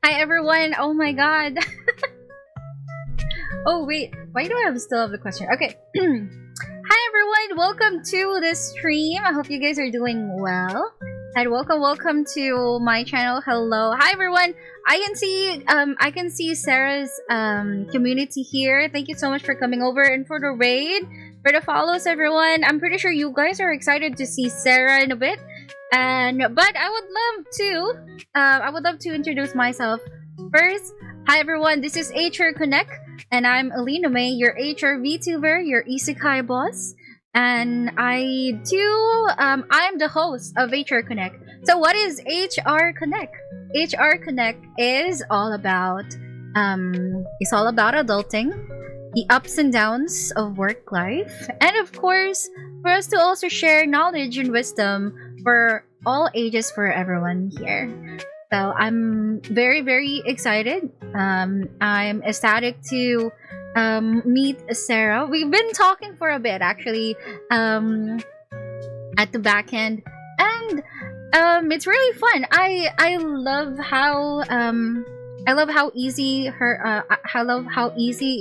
Hi everyone! Oh my god! Oh wait, why do I still have the question? Okay. Hi everyone! Welcome to this stream. I hope you guys are doing well. And welcome to my channel. Hello. Hi everyone! I can see Sarah's community here. Thank you so much for coming over and for the raid. For the follows, everyone. I'm pretty sure you guys are excited to see Sera in a bit. But I would love to introduce myself first. Hi everyone, this is HR Connect, and I'm Alina May, your HR VTuber, your Isekai boss, and I'm the host of HR Connect. So what is HR Connect? HR Connect is all about adulting, the ups and downs of work life, and of course for us to also share knowledge and wisdom for all ages, for everyone here. So I'm very, very excited. I'm ecstatic to meet Sera. We've been talking for a bit, actually, at the back end, and it's really fun. I love how easy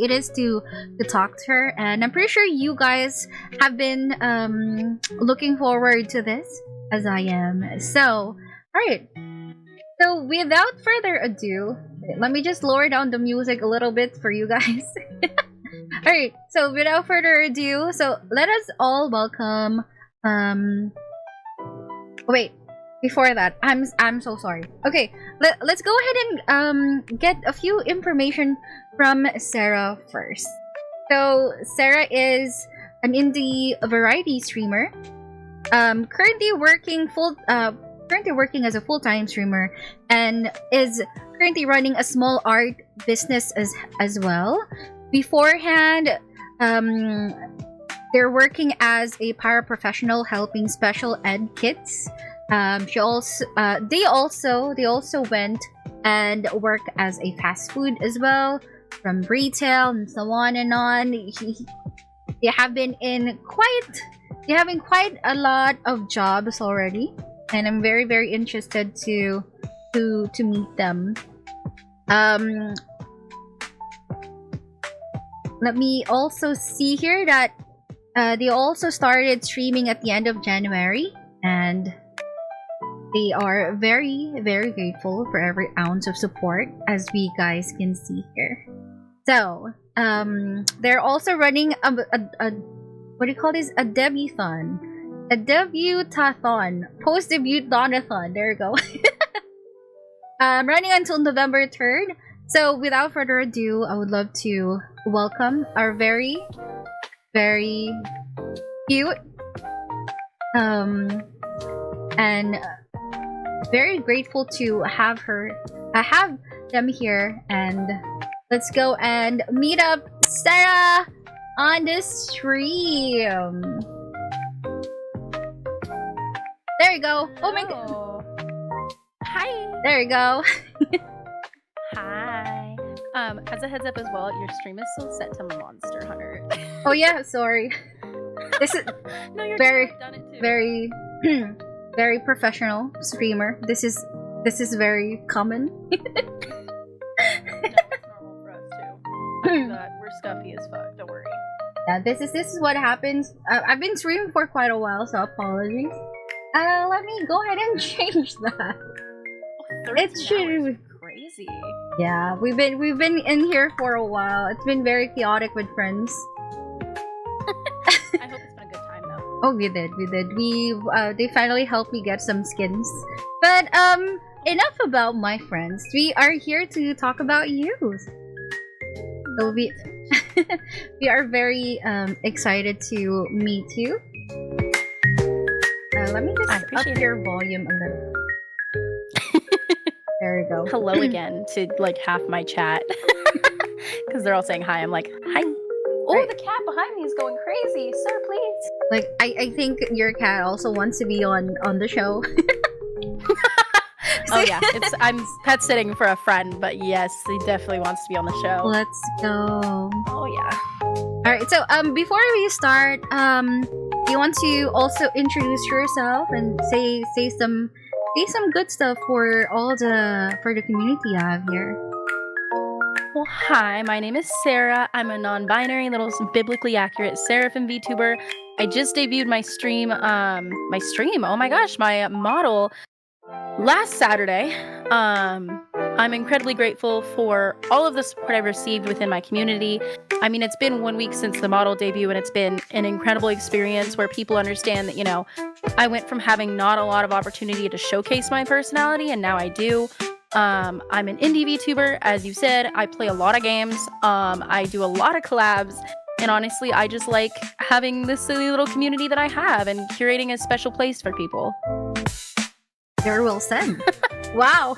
it is to talk to her, and I'm pretty sure you guys have been looking forward to this as I am. So, alright. So without further ado, let me just lower down the music a little bit for you guys. Alright, so without further ado, so let us all welcome wait, before that, I'm so sorry. Okay, let's go ahead and get a few information from Sera first. So Sera is an indie variety streamer. Currently working as a full-time streamer, and is currently running a small art business as well. Beforehand, they're working as a paraprofessional helping special ed kids. They also went and worked as a fast food as well, from retail and so on and on. They have been having quite a lot of jobs already, and I'm very, very interested to meet them. Let me also see here that they also started streaming at the end of January, and they are very, very grateful for every ounce of support, as we guys can see here. So they're also running a what do you call this? A debut-thon. A debut-tathon. Post-debut-donathon. There you go. Running until November 3rd. So without further ado, I would love to welcome our very, very cute and very grateful to have them here, and let's go and meet up Sera on the stream. There you go. Oh my god. Hi. There you go. Hi. As a heads up as well, your stream is still set to Monster Hunter. Oh yeah, sorry. This is no, you're very, I've done it too. very, very professional streamer. This is very common. No, it's normal for us too. We're stuffy as fuck. Don't worry. Yeah, this is what happens. I've been streaming for quite a while, so apologies. Let me go ahead and change that. Oh, It should. Crazy. Yeah, we've been in here for a while. It's been very chaotic with friends. I hope it's been a good time though. Oh, we did. They finally helped me get some skins. But enough about my friends. We are here to talk about you. So we are very excited to meet you. Let me just up your volume a little. There you go. Hello again to like half my chat. Because they're all saying hi. I'm like, hi. Oh, Right. the cat behind me is going crazy. Sir, please. Like, I think your cat also wants to be on the show. Oh yeah, I'm pet sitting for a friend, but yes, he definitely wants to be on the show. Let's go. Oh yeah. Alright, so before we start, you want to also introduce yourself and say some say some good stuff for the community you have here. Well, hi, my name is Sera. I'm a non-binary, little biblically accurate Seraphim VTuber. I just debuted my stream, oh my gosh, my model last Saturday. I'm incredibly grateful for all of the support I've received within my community. I mean, it's been 1 week since the model debut, and it's been an incredible experience where people understand that, you know, I went from having not a lot of opportunity to showcase my personality, and now I do. I'm an indie VTuber, as you said. I play a lot of games. I do a lot of collabs. And honestly, I just like having this silly little community that I have and curating a special place for people. Very well said. Wow.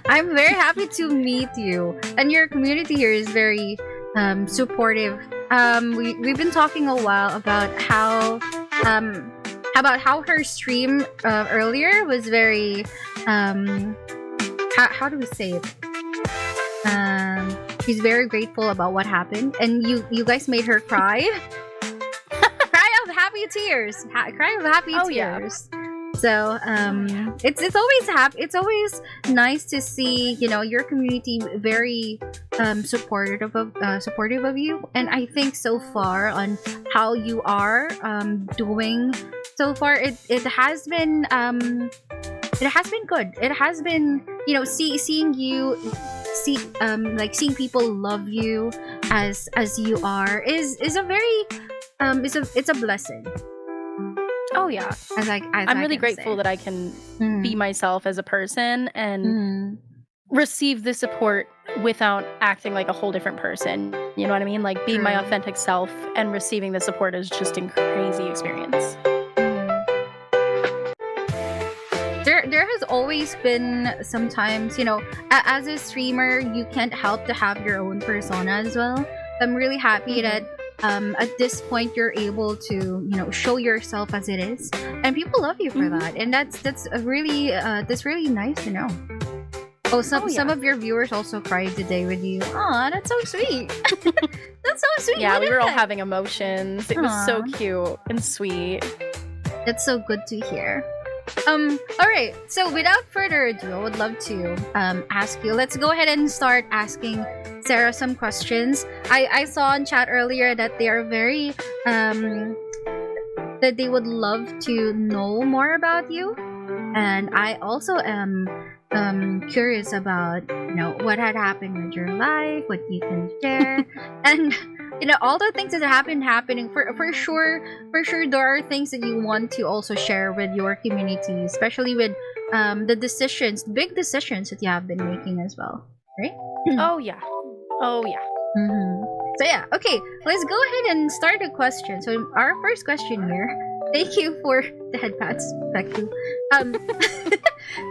I'm very happy to meet you. And your community here is very supportive. We've been talking a while about how her stream earlier was very how do we say it? She's very grateful about what happened, and you guys made her cry. Cry of happy tears. Cry of happy tears. Yeah. So it's always nice to see, you know, your community very supportive of you, and I think so far on how you are doing so far, it has been good. It has been, you know, seeing people love you as you are is a very it's a blessing. Oh yeah, I'm really grateful that I can be myself as a person and receive the support without acting like a whole different person. You know what I mean? Like being my authentic self and receiving the support is just a crazy experience. There has always been sometimes, you know, as a streamer, you can't help to have your own persona as well. I'm really happy that at this point you're able to, you know, show yourself as it is, and people love you for that, and that's really nice to know. Oh, some of your viewers also cried today with you. Aw, that's so sweet. That's so sweet. Yeah, we were all having emotions. It was so cute and sweet. That's so good to hear. Alright, so without further ado, I would love to ask you. Let's go ahead and start asking Sera some questions. I saw in chat earlier that they are very that they would love to know more about you, and I also am curious about, you know, what had happened with your life, what you can share, and you know, all the things that have been happening. For sure there are things that you want to also share with your community, especially with the big decisions that you have been making as well, right? Oh yeah. So yeah, okay, let's go ahead and start the question. So our first question here, thank you for the head pats, Vtubing.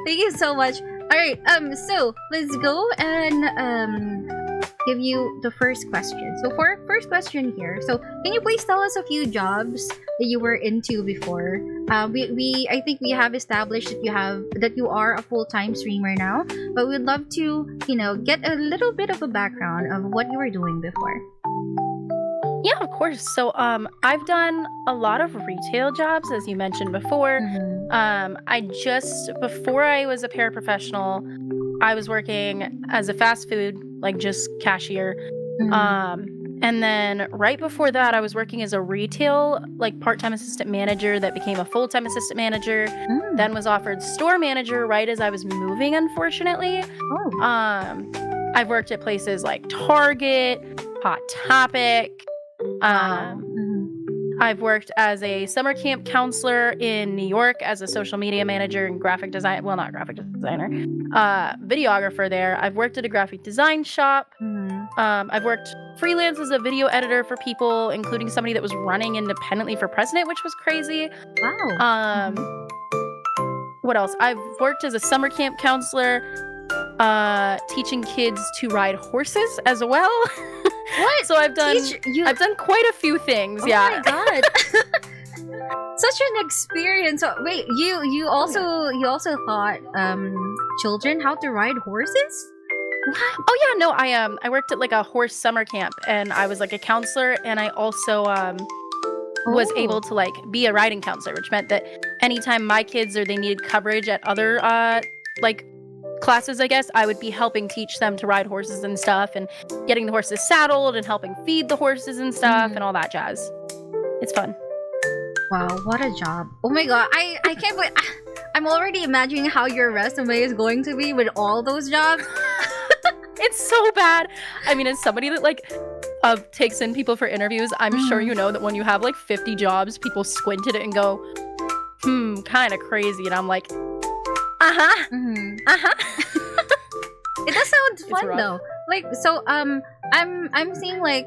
Thank you so much. All right, so let's go and give you the first question. So for our first question here, so can you please tell us a few jobs that you were into before? I think we have established that you are a full-time streamer now, but we'd love to, you know, get a little bit of a background of what you were doing before. Yeah, of course. So I've done a lot of retail jobs, as you mentioned before. Before I was a paraprofessional, I was working as a fast food, like just cashier. And then right before that, I was working as a retail, like part-time assistant manager that became a full-time assistant manager, then was offered store manager right as I was moving, unfortunately. I've worked at places like Target, Hot Topic. I've worked as a summer camp counselor in New York as a social media manager and graphic design. Well, not graphic designer, videographer there. I've worked at a graphic design shop. I've worked freelance as a video editor for people, including somebody that was running independently for president, which was crazy. Wow. What else? I've worked as a summer camp counselor, teaching kids to ride horses as well. What? So I've done quite a few things. Oh my god. Such an experience. So, wait, you also taught children how to ride horses? Oh yeah, no, I worked at like a horse summer camp, and I was like a counselor, and I also was able to like be a riding counselor, which meant that anytime my kids or they needed coverage at other like classes, I guess, I would be helping teach them to ride horses and stuff, and getting the horses saddled and helping feed the horses and stuff and all that jazz. It's fun. Wow, what a job. Oh my god, I can't wait. I'm already imagining how your resume is going to be with all those jobs. It's so bad. I mean, as somebody that like takes in people for interviews, I'm sure you know that when you have like 50 jobs, people squint at it and go, kind of crazy. And I'm like, It does sound fun though. Like, so I'm seeing like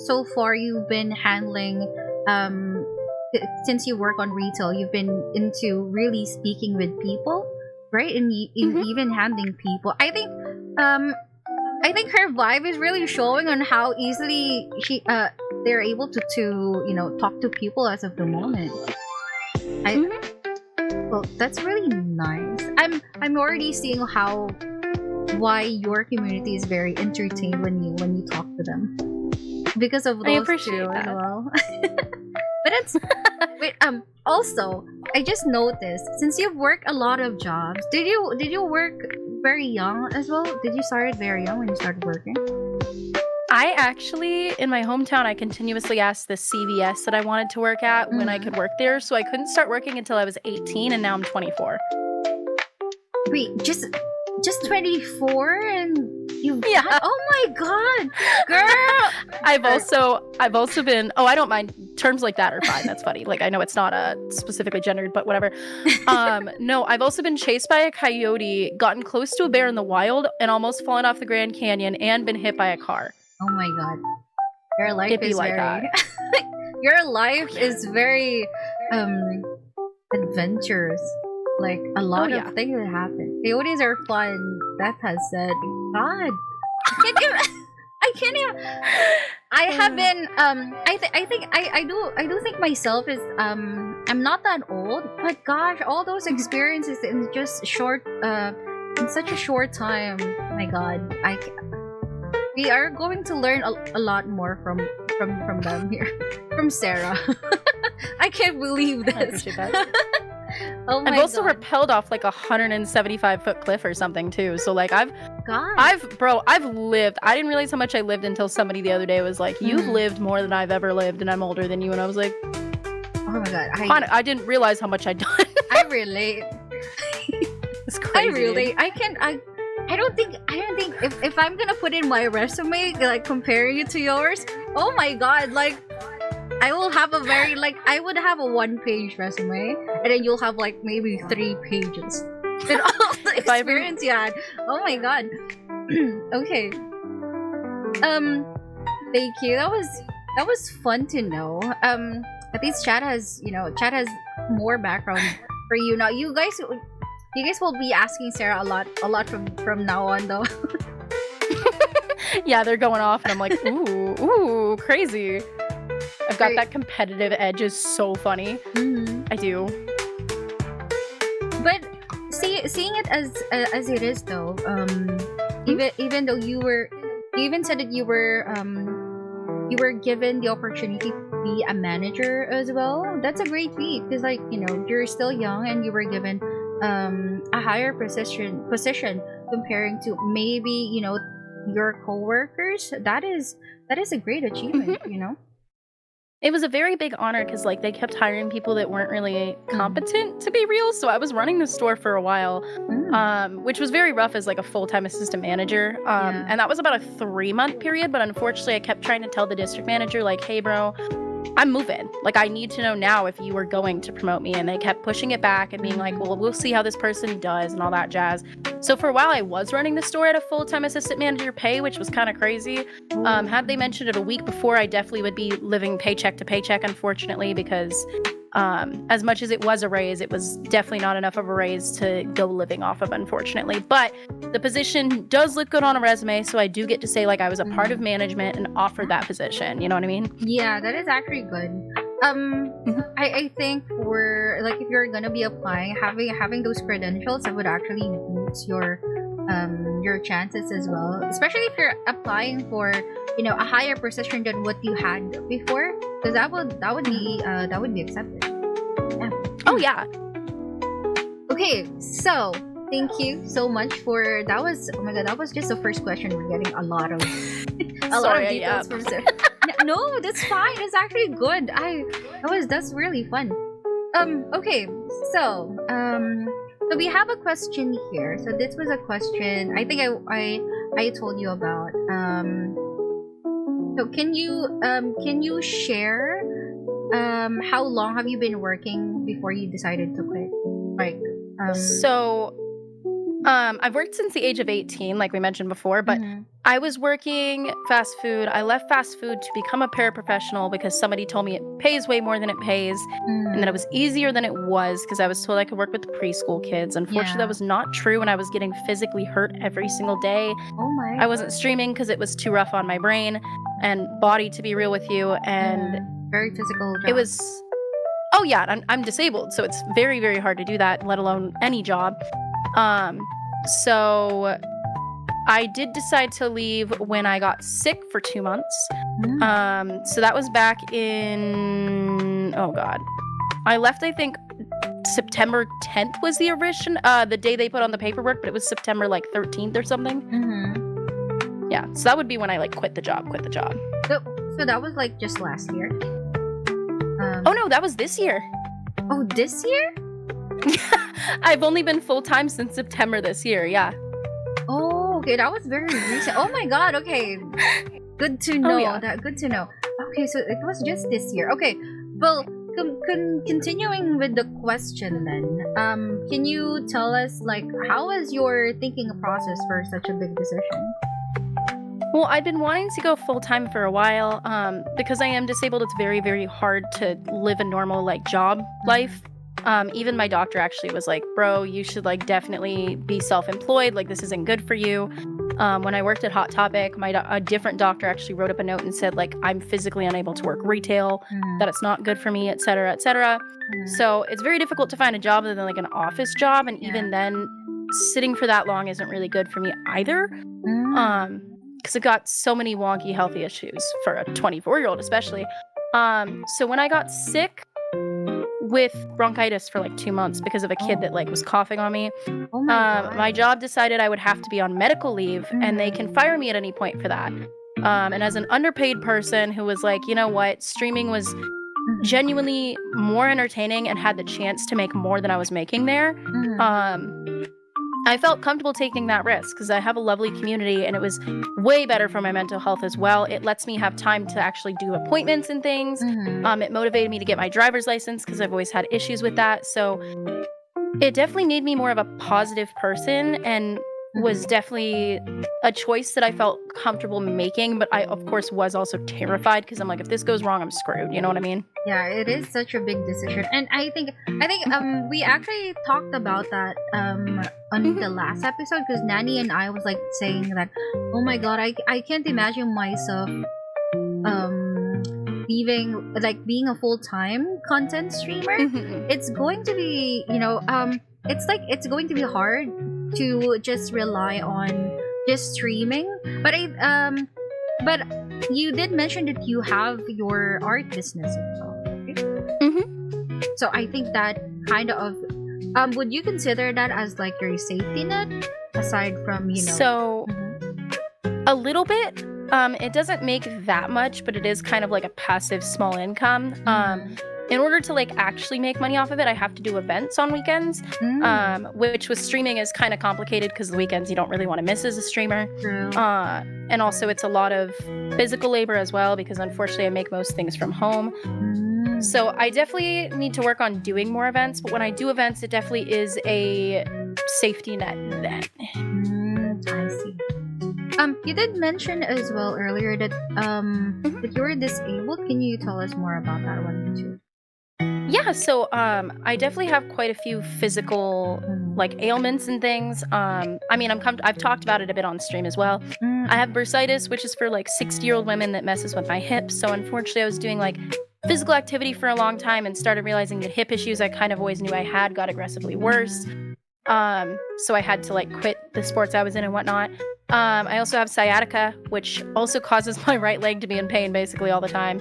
so far you've been handling since you work on retail, you've been into really speaking with people, right? And even handling people. I think her vibe is really showing on how easily they're able to talk to people as of the moment. Well, that's really nice. I'm already seeing why your community is very entertained when you talk to them because of those I appreciate two that. as well. But it's wait, also I just noticed, since you've worked a lot of jobs, did you work very young as well? Did you start very young when you started working? I actually, in my hometown, I continuously asked the CVS that I wanted to work at when I could work there, so I couldn't start working until I was 18, and now I'm 24. Wait, just 24 and you? Yeah. Oh my god, girl! I've also been. Oh, I don't mind. Terms like that are fine. That's funny. Like, I know it's not specifically gendered, but whatever. No, I've also been chased by a coyote, gotten close to a bear in the wild, and almost fallen off the Grand Canyon, and been hit by a car. Oh my god, your life It'd be is like very. that. Your life is very adventurous. Like a lot of things that happen. Coyotes are fun. That has said, God, I can't even. I have been. I do think myself is. I'm not that old, but gosh, all those experiences in just in such a short time. My God, we are going to learn a lot more from them here, from Sera. I can't believe this. I appreciate that. Oh my I've also God. rappelled off like a 175-foot cliff or something too. So like I've lived. I didn't realize how much I lived until somebody the other day was like, "You've lived more than I've ever lived, and I'm older than you." And I was like, "Oh my God!" I didn't realize how much I'd done. I relate. It's crazy. I relate. I don't think if I'm gonna put in my resume, like comparing it to yours, oh my God, like. I will have I would have a 1-page resume, and then you'll have like maybe 3 pages. And all the experience you had. Oh my God. Okay. Thank you. That was fun to know. At least chat has more background for you now. You guys will be asking Sera a lot from now on though. Yeah, they're going off, and I'm like, ooh, crazy. I've got that competitive edge. Is so funny. I do. But seeing it as it is though, even though you even said that you were given the opportunity to be a manager as well. That's a great feat because you're still young and you were given a higher position comparing to maybe your coworkers. That is a great achievement. It was a very big honor because like they kept hiring people that weren't really competent, to be real. So I was running the store for a while, which was very rough as like a full-time assistant manager. And that was about a 3-month period. But unfortunately, I kept trying to tell the district manager like, "Hey, bro, I'm moving. Like, I need to know now if you were going to promote me." And they kept pushing it back and being like, "Well, we'll see how this person does," and all that jazz. So for a while, I was running the store at a full-time assistant manager pay, which was kind of crazy. Had they mentioned it a week before, I definitely would be living paycheck to paycheck, unfortunately, because as much as it was a raise, it was definitely not enough of a raise to go living off of, unfortunately. But the position does look good on a resume, so I do get to say like I was a part of management and offered that position. You know what I mean? Yeah, that is actually good. I think for like if you're gonna be applying, having those credentials, that would actually boost your chances as well. Especially if you're applying for a higher position than what you had before, because that would be accepted. Yeah. Oh yeah. Okay, so thank you so much for that. Was oh my god, that was just the first question. We're getting a lot of lot of details from Sarah. No, that's fine. It's actually good. That's really fun. Okay, so so we have a question here. So this was a question I think I told you about. So can you share how long have you been working before you decided to quit? Like I've worked since the age of 18, like we mentioned before, but I was working fast food. I left fast food to become a paraprofessional because somebody told me it pays way more than it pays, and that it was easier than it was because I was told I could work with the preschool kids. Unfortunately, that was not true, and I was getting physically hurt every single day. Oh my! I wasn't streaming because it was too rough on my brain and body, to be real with you, and very physical job. It was. Oh yeah, I'm disabled, so it's very, very hard to do that, let alone any job. So I did decide to leave when I got sick for 2 months. So that was back in, oh God. I left, I think, September 10th was the day they put on the paperwork, but it was September like 13th or something. Yeah, so that would be when I like quit the job. So that was like just last year? Oh no, that was this year. Oh, this year? I've only been full-time since September this year, yeah. Oh, okay, that was very recent. Oh my god, okay. Good to know. Good to know. Okay, so it was just this year. Okay, well, continuing with the question then, can you tell us, like, how was your thinking process for such a big decision? Well, I've been wanting to go full-time for a while. Because I am disabled, it's very, very hard to live a normal, like, job life. Even my doctor actually was like, bro, you should like definitely be self-employed. Like, this isn't good for you. When I worked at Hot Topic, a different doctor actually wrote up a note and said, like, I'm physically unable to work retail, that it's not good for me, etc., etc. So it's very difficult to find a job other than like an office job. And even then, sitting for that long isn't really good for me either. Because it got so many wonky healthy issues for a 24-year-old especially. So when I got sick with bronchitis for like 2 months because of a kid that like was coughing on me, my job decided I would have to be on medical leave, and they can fire me at any point for that. And as an underpaid person who was like, you know what, streaming was genuinely more entertaining and had the chance to make more than I was making there, I felt comfortable taking that risk because I have a lovely community, and it was way better for my mental health as well. It lets me have time to actually do appointments and things. It motivated me to get my driver's license because I've always had issues with that. So it definitely made me more of a positive person, and was definitely a choice that I felt comfortable making. But I, of course, was also terrified because I'm like, if this goes wrong, I'm screwed. You know what I mean? Yeah, it is such a big decision, and I think we actually talked about that on the last episode, because Nani and I was like saying that, oh my god, I can't imagine myself leaving, like, being a full-time content streamer. It's going to be, it's like it's going to be hard to just rely on just streaming, but but you did mention that you have your art business as well, right? So I think that kind of would you consider that as like your safety net, aside from So a little bit. It doesn't make that much, but it is kind of like a passive small income. In order to like actually make money off of it, I have to do events on weekends, which with streaming is kind of complicated because the weekends you don't really want to miss as a streamer. And also it's a lot of physical labor as well, because unfortunately I make most things from home. So I definitely need to work on doing more events, but when I do events, it definitely is a safety net then. I see. You did mention as well earlier that that you were disabled. Can you tell us more about that one too? Yeah, so I definitely have quite a few physical like ailments and things. I mean, I've talked about it a bit on stream as well. I have bursitis, which is for like 60-year-old women that messes with my hips. So unfortunately, I was doing like physical activity for a long time and started realizing that hip issues I kind of always knew I had got aggressively worse. So I had to like quit the sports I was in and whatnot. I also have sciatica, which also causes my right leg to be in pain basically all the time.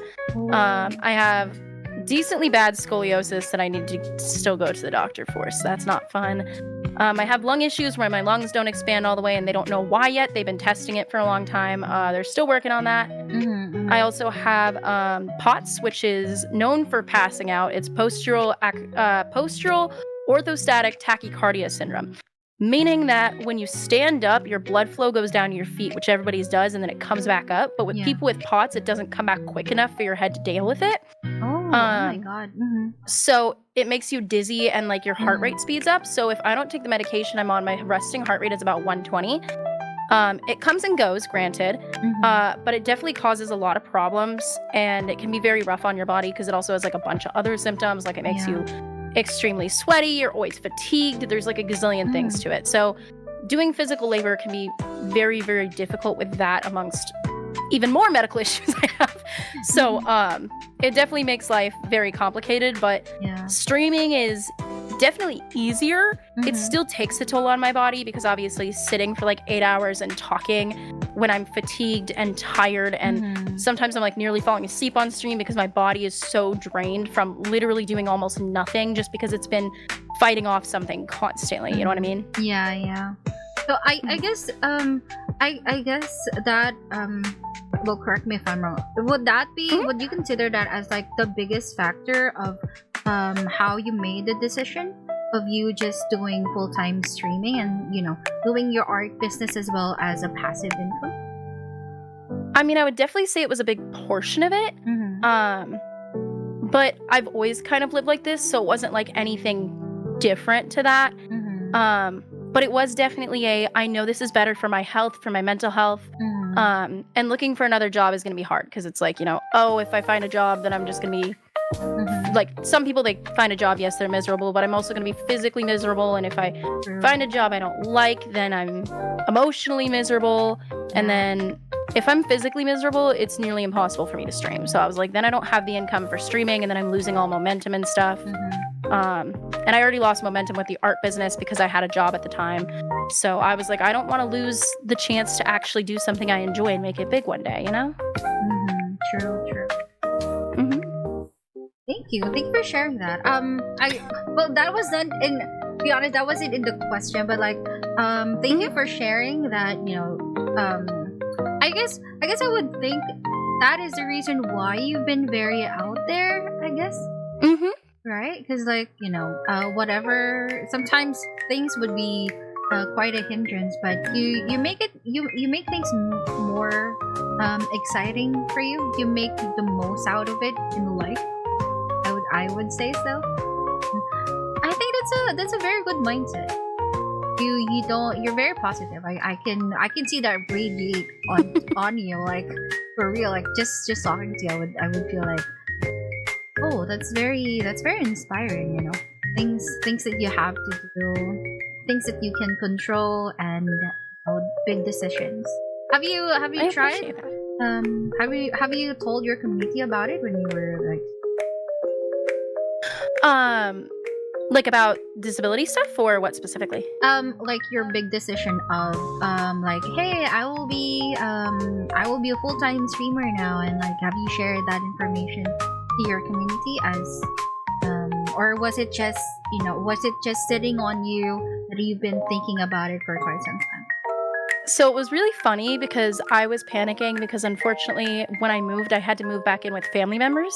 I have decently bad scoliosis that I need to still go to the doctor for, so that's not fun. I have lung issues where my lungs don't expand all the way, and they don't know why yet. They've been testing it for a long time. They're still working on that. I also have POTS, which is known for passing out. It's postural orthostatic tachycardia syndrome, meaning that when you stand up, your blood flow goes down to your feet, which everybody's does, and then it comes back up. But with people with POTS, it doesn't come back quick enough for your head to deal with it. Oh my god. So it makes you dizzy and like your heart rate speeds up. So if I don't take the medication I'm on, my resting heart rate is about 120. It comes and goes, granted, but it definitely causes a lot of problems, and it can be very rough on your body because it also has like a bunch of other symptoms, like it makes you extremely sweaty, you're always fatigued, there's like a gazillion things to it. So doing physical labor can be very, very difficult with that, amongst even more medical issues I have. So it definitely makes life very complicated, but streaming is definitely easier. It still takes a toll on my body because obviously sitting for like 8 hours and talking when I'm fatigued and tired, and sometimes I'm like nearly falling asleep on stream because my body is so drained from literally doing almost nothing just because it's been fighting off something constantly. You know what I mean? Yeah. So I guess I guess that well, correct me if I'm wrong. Would that be would you consider that as like the biggest factor of how you made the decision of you just doing full-time streaming and, you know, doing your art business as well as a passive income? I mean, I would definitely say it was a big portion of it. But I've always kind of lived like this, so it wasn't like anything different to that. But it was definitely I know this is better for my health, for my mental health. And looking for another job is going to be hard because it's like, you know, oh, if I find a job, then I'm just going to be like, some people, they find a job, yes, they're miserable, but I'm also going to be physically miserable. And if I find a job I don't like, then I'm emotionally miserable. And then if I'm physically miserable, it's nearly impossible for me to stream. So I was like, then I don't have the income for streaming, and then I'm losing all momentum and stuff. And I already lost momentum with the art business because I had a job at the time. So I was like, I don't want to lose the chance to actually do something I enjoy and make it big one day, you know? True. Thank you for sharing that. Well, that was not in, to be honest, that wasn't in the question, but like, thank you for sharing that. You know, I guess I would think that is the reason why you've been very out there, I guess. Right? Because like, you know, whatever, sometimes things would be quite a hindrance, but you make it, you make things more exciting for you. You make the most out of it in life. I would say so. I think that's a very good mindset. You're very positive. I can see that radiate on you, like for real. Like just talking to you, I would feel like, oh, that's very inspiring. You know, things that you have to do, things that you can control, and big decisions. Have you tried? Have you told your community about it when you were like? Like about disability stuff, or what specifically? Like your big decision of like, hey, I will be a full-time streamer now, and like, have you shared that information to your community as or was it just sitting on you that you've been thinking about it for quite some time? So it was really funny because I was panicking because unfortunately when I moved, I had to move back in with family members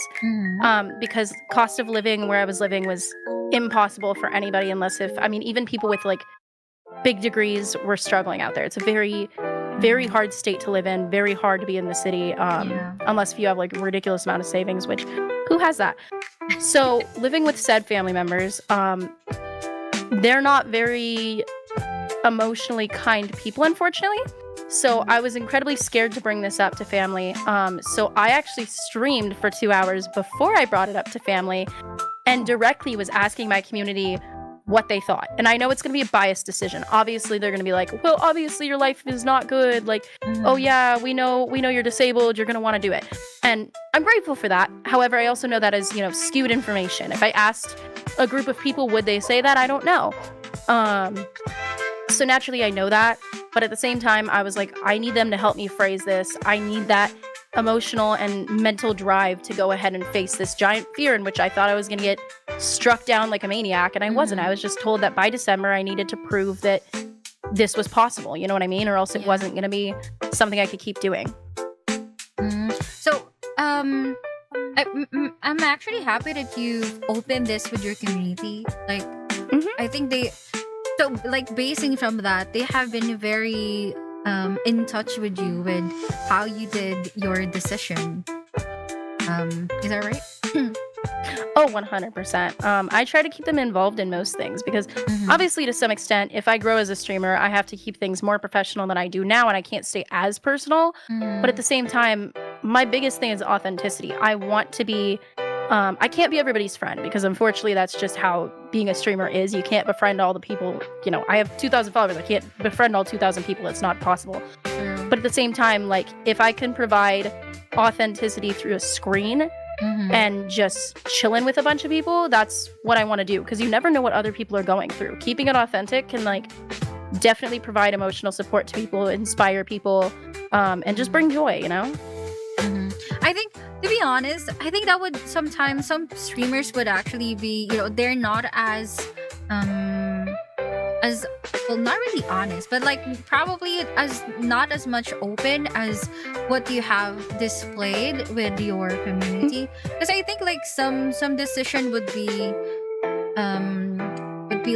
because cost of living where I was living was impossible for anybody even people with like big degrees were struggling out there. It's a very, very hard state to live in, very hard to be in the city unless if you have like a ridiculous amount of savings, which who has that? So living with said family members, they're not very emotionally kind people, unfortunately. So I was incredibly scared to bring this up to family. So I actually streamed for 2 hours before I brought it up to family and directly was asking my community what they thought. And I know it's going to be a biased decision. Obviously, they're going to be like, well, obviously your life is not good. Like, oh yeah, we know you're disabled. You're going to want to do it. And I'm grateful for that. However, I also know that is, skewed information. If I asked a group of people, would they say that? I don't know. So naturally I know that, but at the same time I was like, I need them to help me phrase this. I need that emotional and mental drive to go ahead and face this giant fear in which I thought I was going to get struck down like a maniac, and I wasn't. I was just told that by December I needed to prove that this was possible, you know what I mean? Or else it wasn't going to be something I could keep doing. So, I'm actually happy that you've opened this with your community. Like, I think so like basing from that, they have been very in touch with you with how you did your decision. Is that right? Oh, 100%. I try to keep them involved in most things because obviously to some extent, if I grow as a streamer, I have to keep things more professional than I do now, and I can't stay as personal. But at the same time, my biggest thing is authenticity. I want to be, I can't be everybody's friend because unfortunately that's just how being a streamer is. You can't befriend all the people, you know, I have 2,000 followers. I can't befriend all 2,000 people. It's not possible. But at the same time, like if I can provide authenticity through a screen and just chilling with a bunch of people, that's what I want to do because you never know what other people are going through. Keeping it authentic can like definitely provide emotional support to people, inspire people, and just bring joy, you know? I think, to be honest, I think that would sometimes some streamers would actually be, you know, they're not as well, not really honest, but like probably as not as much open as what you have displayed with your community. Because I think like some decision would be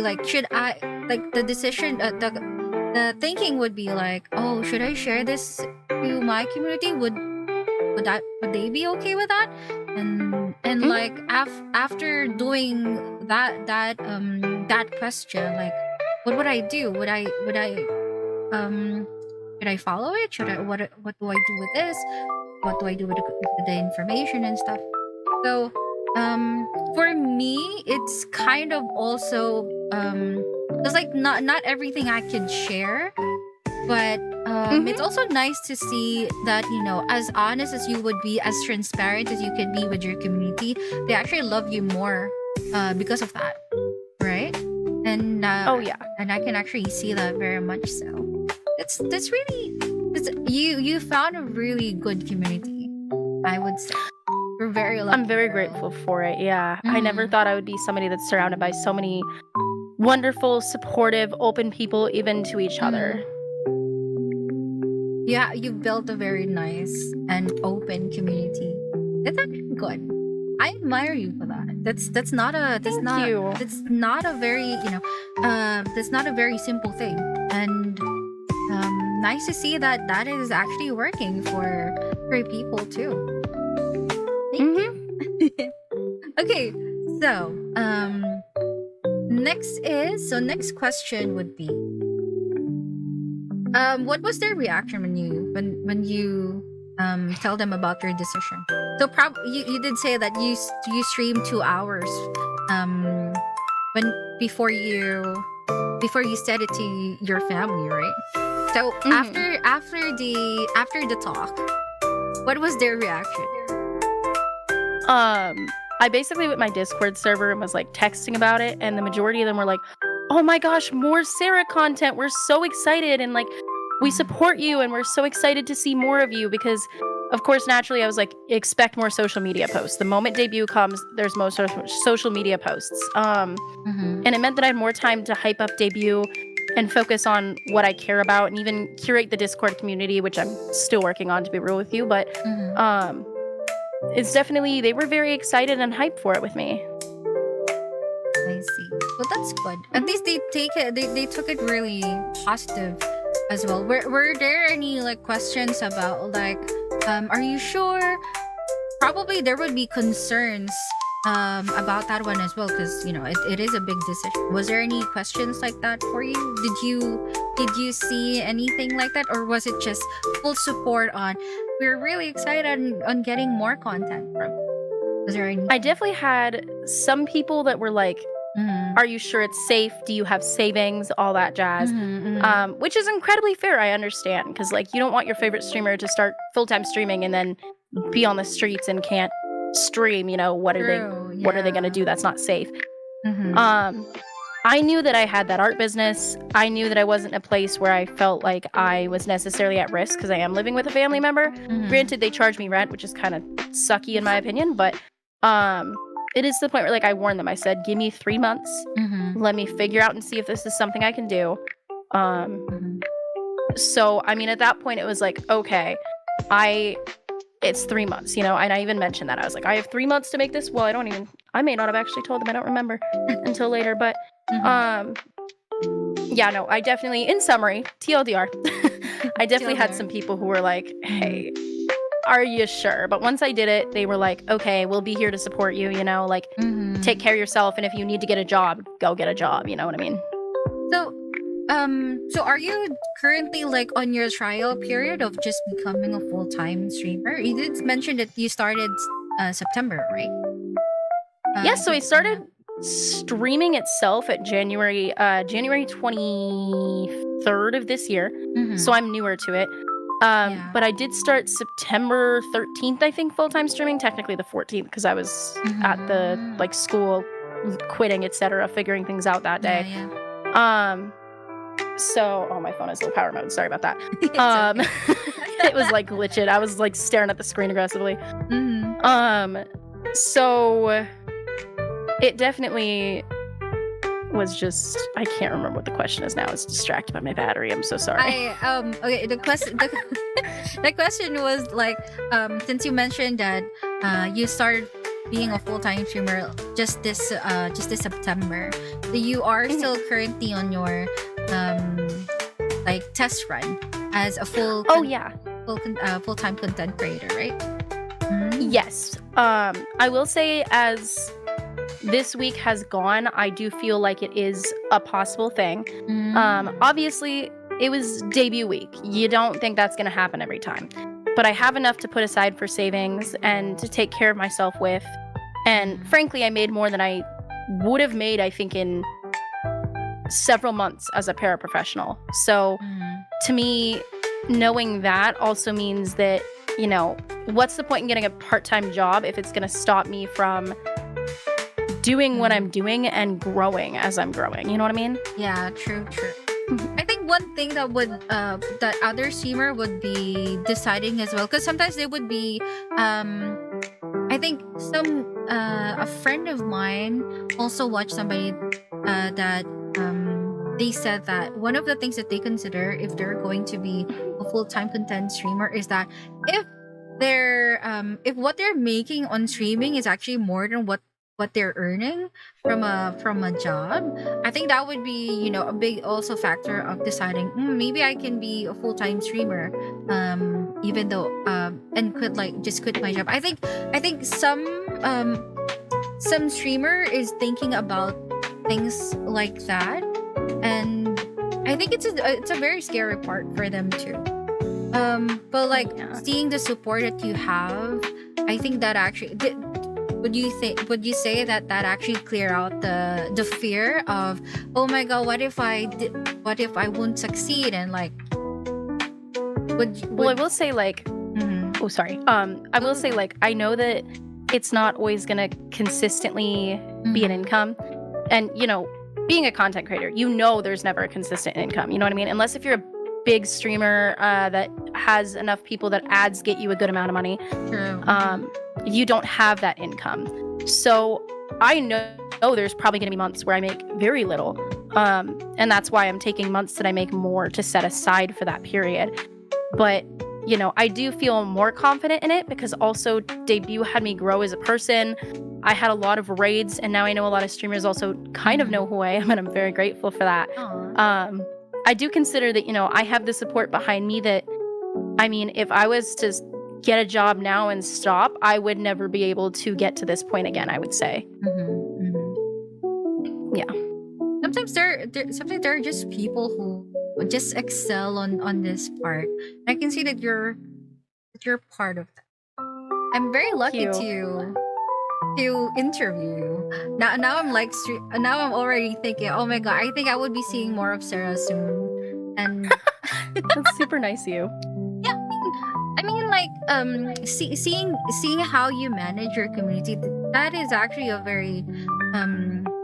like, should I, like the decision, the thinking would be like, oh, should I share this to my community? Would they be okay with that? And like after doing that question, like what would I do? Would I follow it? What do I do with this? What do I do with the information and stuff? So for me it's kind of also it's like not everything I can share, but it's also nice to see that, you know, as honest as you would be, as transparent as you can be with your community, they actually love you more because of that, right? And oh yeah, and I can actually see that very much. So that's really, you found a really good community, I would say. We're very lucky. I'm very grateful for it. Yeah, I never thought I would be somebody that's surrounded by so many wonderful, supportive, open people, even to each other. Yeah, you've built a very nice and open community. That's actually good. I admire you for that. That's not a very, you know, that's not a very simple thing. And nice to see that is actually working for people too. Thank you. Okay, so next question would be, what was their reaction when you tell them about your decision? So you did say that you streamed 2 hours before you said it to your family, right? So after the talk, what was their reaction? I basically went my Discord server and was like texting about it, and the majority of them were like, oh my gosh, more Sera content, we're so excited, and like we support you and we're so excited to see more of you, because of course naturally I was like, expect more social media posts. The moment debut comes, there's most social media posts, and it meant that I had more time to hype up debut and focus on what I care about, and even curate the Discord community, which I'm still working on, to be real with you, but it's definitely, they were very excited and hyped for it with me. I see. Well, that's good. At least they took it really positive as well. Were there any like questions about like, are you sure? Probably there would be concerns about that one as well, because you know it is a big decision. Was there any questions like that for you? Did you see anything like that, or was it just full support on, we're really excited on getting more content from you? Was there any? I definitely had some people that were like, are you sure it's safe? Do you have savings? All that jazz. Which is incredibly fair. I understand, because like you don't want your favorite streamer to start full-time streaming and then be on the streets and can't stream. You know, what are they going to do? That's not safe. I knew that I had that art business. I knew that I wasn't in a place where I felt like I was necessarily at risk because I am living with a family member. Granted, they charge me rent, which is kind of sucky in my opinion, but it is to the point where like I warned them. I said, give me 3 months. Let me figure out and see if this is something I can do. So, I mean, at that point, it was like, okay, it's 3 months, you know, and I even mentioned that. I was like, I have 3 months to make this. Well, I may not have actually told them. I don't remember until later, but yeah, no, I definitely, in summary, TLDR, I definitely had some people who were like, hey, are you sure? But once I did it, they were like, okay, we'll be here to support you, you know, like, take care of yourself. And if you need to get a job, go get a job. You know what I mean? So are you currently like on your trial period of just becoming a full-time streamer? You did mention that you started September, right? Yes, so I started streaming itself at January 23rd of this year. So I'm newer to it. But I did start September 13th, I think, full-time streaming, technically the 14th, because I was at the like school quitting, etc., figuring things out that day. So, oh, my phone has low power mode. Sorry about that. It was like glitching. I was like staring at the screen aggressively. So it definitely was just, I can't remember what the question is now. It's distracted by my battery. I'm so sorry. Okay, the question the question was like, since you mentioned that you started being a full-time streamer just this September, you are still currently on your like test run as a full-time content creator, right? Yes. I will say, as this week has gone, I do feel like it is a possible thing. Obviously, it was debut week. You don't think that's going to happen every time. But I have enough to put aside for savings and to take care of myself with. And frankly, I made more than I would have made, I think, in several months as a paraprofessional. So to me, knowing that also means that, you know, what's the point in getting a part-time job if it's going to stop me from doing what I'm doing and growing as I'm growing? You know what I mean? Yeah, true. I think one thing that would that other streamer would be deciding as well, because sometimes they would be I think a friend of mine also watched somebody that they said that one of the things that they consider if they're going to be a full-time content streamer is that if what they're making on streaming is actually more than what they're earning from a job, I think that would be, you know, a big also factor of deciding maybe I can be a full-time streamer, even though and could like just quit my job. I think some streamer is thinking about things like that, and I think it's a very scary part for them too. But like seeing the support that you have, I think that actually would you say that actually clear out the fear of, oh my god, what if I won't succeed, and like well, I will say like oh sorry I will say like I know that it's not always gonna consistently be an income, and you know, being a content creator, you know, there's never a consistent income, you know what I mean, unless if you're a big streamer that has enough people that ads get you a good amount of money. True. You don't have that income. So I know there's probably going to be months where I make very little. And that's why I'm taking months that I make more to set aside for that period. But, you know, I do feel more confident in it because also debut had me grow as a person. I had a lot of raids, and now I know a lot of streamers also kind of know who I am, and I'm very grateful for that. I do consider that, you know, I have the support behind me that, I mean, if I was to get a job now and stop, I would never be able to get to this point again, I would say. Yeah. Sometimes there are just people who just excel on this part. I can see that you're part of that. I'm very lucky to interview you. Now I'm like now I'm already thinking, oh my god, I think I would be seeing more of Sera soon. And that's super nice of you. Yeah, I mean like seeing how you manage your community, that is actually a very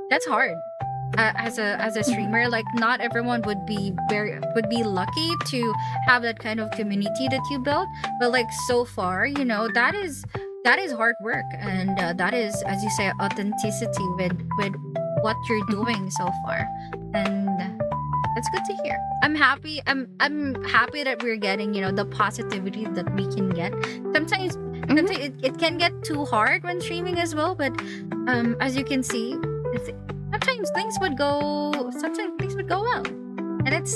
that's hard. as a streamer. Like not everyone would be lucky to have that kind of community that you built, but like so far, that is hard work, and that is, as you say, authenticity with what you're doing so far, and that's good to hear. I'm happy. I'm happy that we're getting the positivity that we can get. Sometimes it can get too hard when streaming as well, but as you can see, sometimes things would go well, and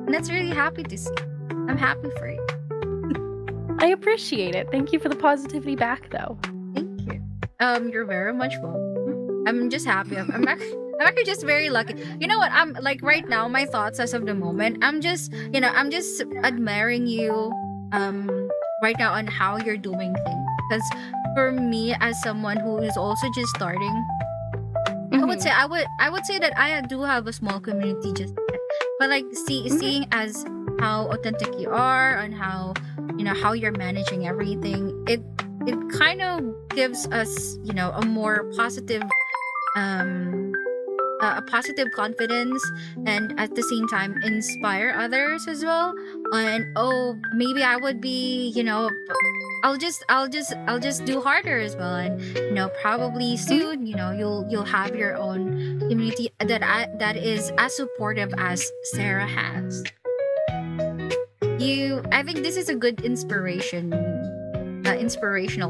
that's really happy to see. I'm happy for you. I appreciate it. Thank you for the positivity back, though. Thank you. You're very much welcome. I'm just happy. I'm actually just very lucky. You know what? I'm like right now, my thoughts as of the moment, I'm just admiring you right now on how you're doing things. Because for me, as someone who is also just starting, I would say that I do have a small community just yet. But like seeing as how authentic you are and how you're managing everything, it kind of gives us a more positive a positive confidence, and at the same time inspire others as well. And maybe I would be I'll just do harder as well, and probably soon you'll have your own community that is as supportive as Sera has. I think this is a good inspirational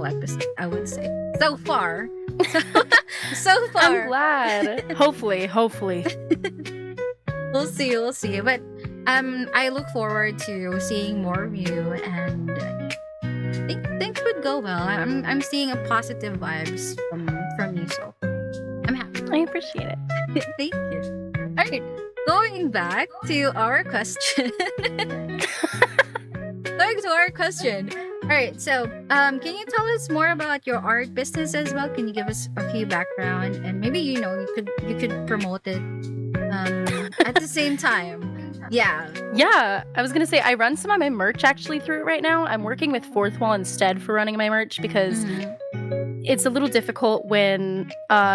episode, I would say, so far. So far. I'm glad. Hopefully. We'll see. But I look forward to seeing more of you, and things would go well. I'm seeing a positive vibes from you, so I'm happy. I appreciate it. Thank you. All right, going back to our question. All right, so can you tell us more about your art business as well? Can you give us a few background, and maybe you could promote it at the same time? Yeah, I was gonna say I run some of my merch actually through it right now. I'm working with Fourth Wall instead for running my merch because it's a little difficult when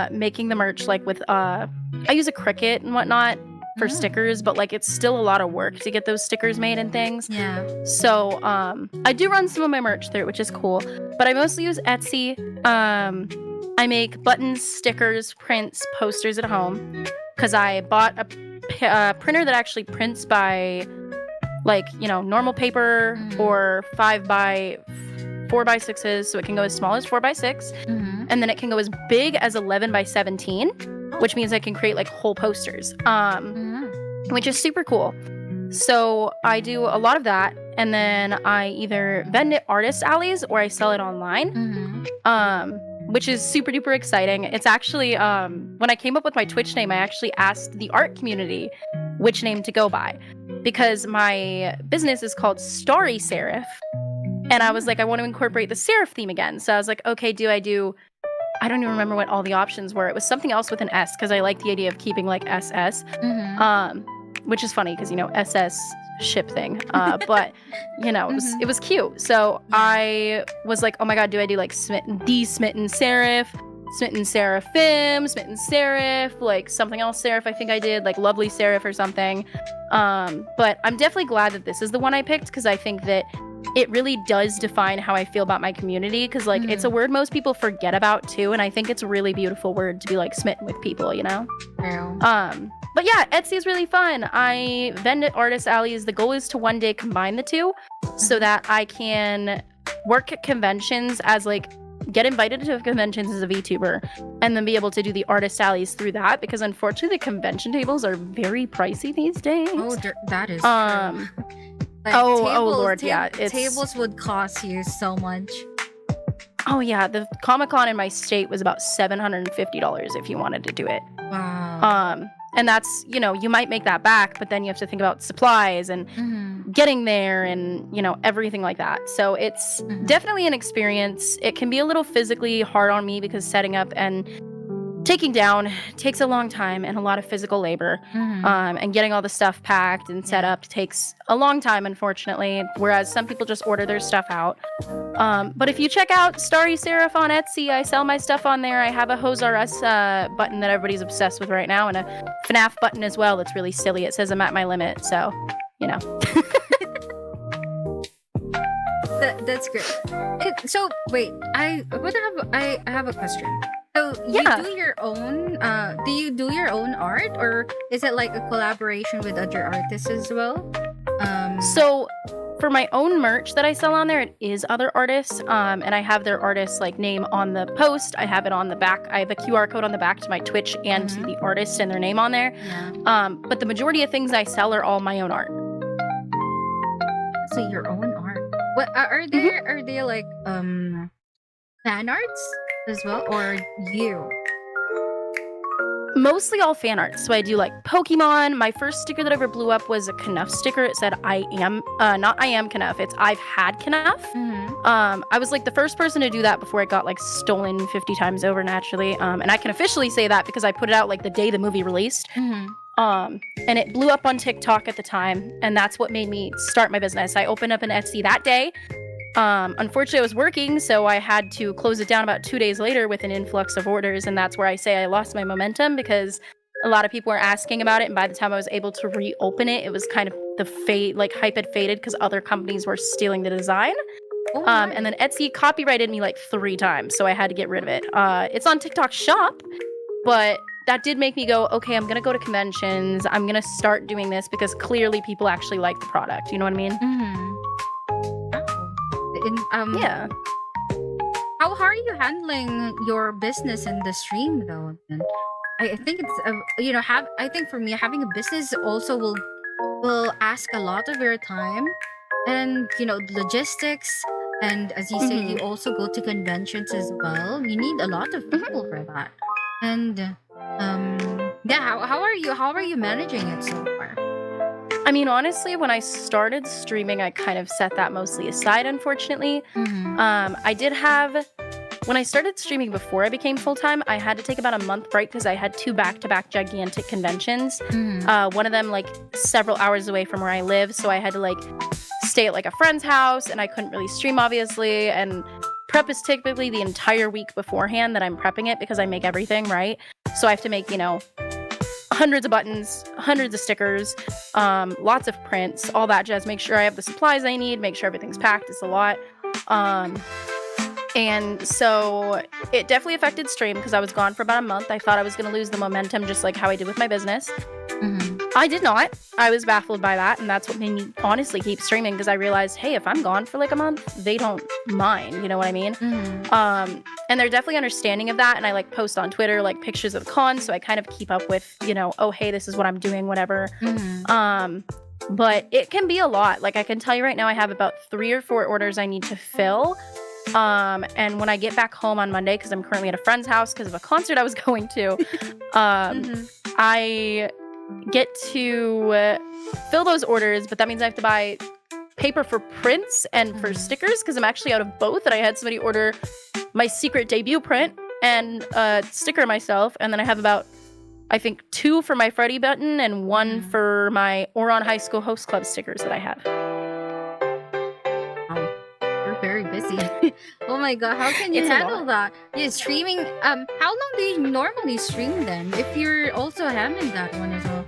making the merch, like with I use a Cricut and whatnot for stickers, but like it's still a lot of work to get those stickers made and things. Yeah. So I do run some of my merch through it, which is cool, but I mostly use Etsy. I make buttons, stickers, prints, posters at home because I bought a printer that actually prints by like normal paper or 5x4x6s, so it can go as small as 4x6, and then it can go as big as 11x17, which means I can create like whole posters, which is super cool. So I do a lot of that, and then I either vend it artist alleys or I sell it online, which is super duper exciting. It's actually when I came up with my Twitch name, I actually asked the art community which name to go by, because my business is called Starry Seraph, and I was like, I want to incorporate the Seraph theme again. So I was like, okay, I don't even remember what all the options were. It was something else with an S, because I like the idea of keeping like SS, which is funny because SS ship thing, but it was cute. So I was like, oh my god, do I do like Smitten Seraph, Smitten Seraphim, Smitten Seraph, like something else Seraph? I think I did like Lovely Seraph or something. But I'm definitely glad that this is the one I picked, because I think that it really does define how I feel about my community, because like it's a word most people forget about too, and I think it's a really beautiful word to be like smitten with people, Yeah. But yeah, Etsy is really fun. I vend at artist alleys. The goal is to one day combine the two so that I can work at conventions as like get invited to conventions as a VTuber, and then be able to do the artist alleys through that, because unfortunately the convention tables are very pricey these days. Oh, that is true. Like Lord, yeah. Tables would cost you so much. Oh yeah, the Comic-Con in my state was about $750 if you wanted to do it. Wow. And that's, you might make that back, but then you have to think about supplies and getting there and, everything like that. So it's definitely an experience. It can be a little physically hard on me because setting up and taking down takes a long time and a lot of physical labor. And getting all the stuff packed and set up takes a long time, unfortunately, whereas some people just order their stuff out. But if you check out Starry Seraph on Etsy, I sell my stuff on there. I have a Hose R Us button that everybody's obsessed with right now, and a FNAF button as well that's really silly. It says I'm at my limit, so, you know. That's great. So wait, I have a question. So you do your own do you do your own art, or is it like a collaboration with other artists as well? So for my own merch that I sell on there, it is other artists, and I have their artist like name on the post. I have it on the back. I have a QR code on the back to my Twitch and to the artist and their name on there. But the majority of things I sell are all my own art. So your own art. What are there? Are they like fan arts as well, or you? Mostly all fan art. So I do like Pokemon. My first sticker that ever blew up was a Knuff sticker. It said I am, not I am Knuff. It's I've had Knuff. I was like the first person to do that before it got like stolen 50 times over naturally. And I can officially say that because I put it out like the day the movie released. And it blew up on TikTok at the time, and that's what made me start my business. I opened up an Etsy that day. Unfortunately, I was working, so I had to close it down about 2 days later with an influx of orders, and that's where I say I lost my momentum because a lot of people were asking about it, and by the time I was able to reopen it, it was kind of hype had faded because other companies were stealing the design. And then Etsy copyrighted me like 3 times, so I had to get rid of it. It's on TikTok Shop, but that did make me go, okay, I'm gonna go to conventions. I'm gonna start doing this because clearly people actually like the product. You know what I mean? Yeah. How are you handling your business in the stream though? I think it's I think for me, having a business also will ask a lot of your time, and logistics. And as you say, you also go to conventions as well. You need a lot of people for that. And how are you managing it so far? I mean, honestly, when I started streaming, I kind of set that mostly aside, unfortunately. I did have, when I started streaming before I became full-time, I had to take about a month break because I had 2 back-to-back gigantic conventions. One of them like several hours away from where I live, so I had to like stay at like a friend's house, and I couldn't really stream, obviously, and prep is typically the entire week beforehand that I'm prepping it because I make everything, right? So I have to make, hundreds of buttons, hundreds of stickers, lots of prints, all that jazz. Make sure I have the supplies I need, make sure everything's packed. It's a lot. And so it definitely affected stream because I was gone for about a month. I thought I was going to lose the momentum just like how I did with my business. I did not. I was baffled by that, and that's what made me honestly keep streaming because I realized, hey, if I'm gone for like a month, they don't mind, you know what I mean? And they're definitely understanding of that, and I like post on Twitter like pictures of the con, so I kind of keep up with, oh, hey, this is what I'm doing, whatever. But it can be a lot. Like I can tell you right now, I have about 3 or 4 orders I need to fill. And when I get back home on Monday, because I'm currently at a friend's house because of a concert I was going to, I get to fill those orders, but that means I have to buy paper for prints and for stickers because I'm actually out of both, and I had somebody order my secret debut print and a sticker myself, and then I have about, I think, 2 for my Freddy button and 1 for my Oron High School Host Club stickers that I have. Very busy. Oh my god, how can you handle that? Yeah, streaming. How long do you normally stream then? If you're also handling that one as well.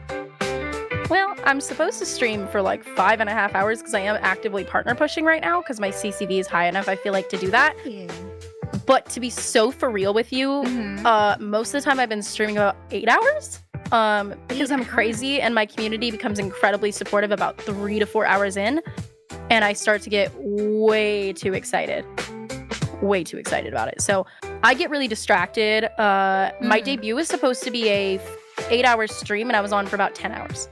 Well, I'm supposed to stream for like 5.5 hours because I am actively partner pushing right now because my CCV is high enough, I feel like, to do that. Yeah. But to be so for real with you, most of the time I've been streaming about 8 hours. Because I'm crazy and my community becomes incredibly supportive about 3 to 4 hours in. And I start to get way too excited about it. So I get really distracted. My debut was supposed to be a 8-hour stream, and I was on for about 10 hours.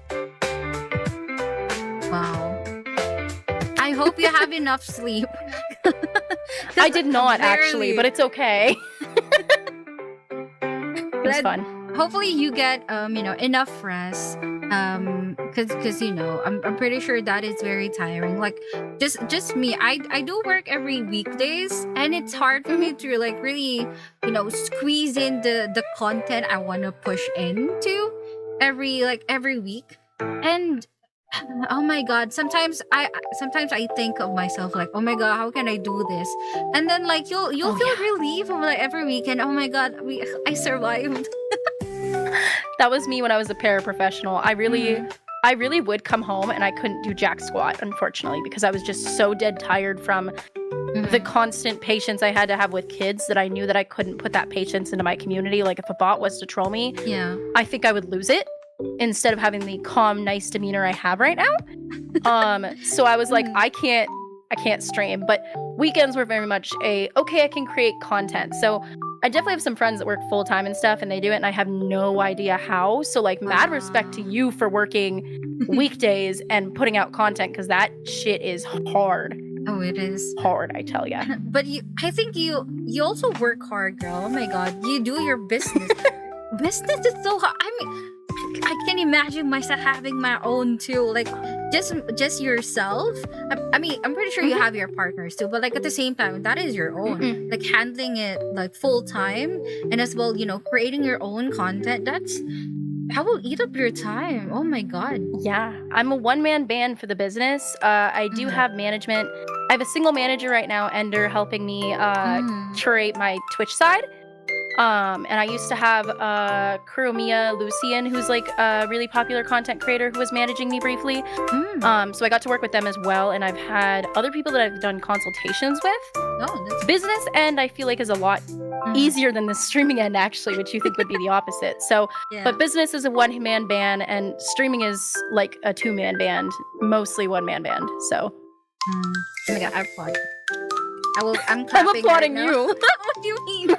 Wow. I hope you have enough sleep. I did not actually, but it's okay. It was fun. Hopefully you get enough rest. because I'm pretty sure that is very tiring. Like just me, I do work every weekdays, and it's hard for me to like really squeeze in the content I want to push into every week. And oh my god, sometimes I think of myself like, oh my god, how can I do this? And then like you'll feel relief of like every weekend. Oh my god, I survived. That was me when I was a paraprofessional. I really would come home and I couldn't do jack squat, unfortunately, because I was just so dead tired from the constant patience I had to have with kids that I knew that I couldn't put that patience into my community. Like if a bot was to troll me, I think I would lose it instead of having the calm, nice demeanor I have right now. So I was like, I can't stream, but weekends were very much I can create content. So I definitely have some friends that work full-time and stuff, and they do it, and I have no idea how. So, like, mad respect to you for working weekdays and putting out content, because that shit is hard. Oh, it is hard, I tell ya. But I think you also work hard, girl. Oh my god, you do your business. Business is so hard. I mean, I can imagine myself having my own too, like just yourself. I mean, I'm pretty sure you have your partners too, but like at the same time, that is your own. Like handling it like full time, and as well, creating your own content. That will eat up your time. Oh my god. Yeah, I'm a one-man band for the business. I do have management. I have a single manager right now, Ender, helping me curate my Twitch side. And I used to have Kurumia Lucian, who's like a really popular content creator who was managing me briefly. So I got to work with them as well, and I've had other people that I've done consultations with. Oh, that's business end I feel like is a lot easier than the streaming end, actually, which you think would be the opposite. So, but business is a one-man band, and streaming is like a two-man band, mostly one-man band. So, oh my god, I applaud. I'm clapping. I'm applauding right you. What do you mean?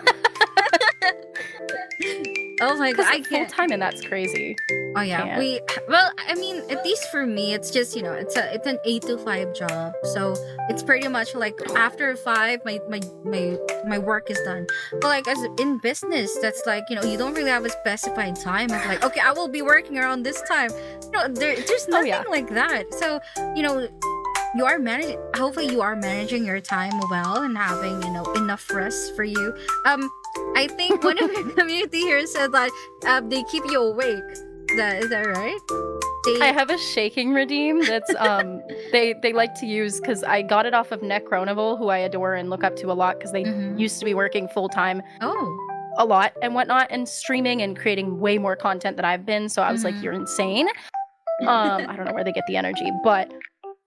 Oh my god, I can't. Full time, and that's crazy. Oh yeah, well, I mean, at least for me, it's just it's an 8 to 5 job, so it's pretty much like after 5, my work is done. But like as in business, that's like you don't really have a specified time of like, okay, I will be working around this time. There's nothing like that. So you are managing. Hopefully, you are managing your time well and having enough rest for you. I think one of your community here said that they keep you awake. Is that right? I have a shaking redeem that's they like to use because I got it off of Necroniville, who I adore and look up to a lot because they used to be working full time. A lot and whatnot, and streaming and creating way more content than I've been. So I was like, you're insane. I don't know where they get the energy, but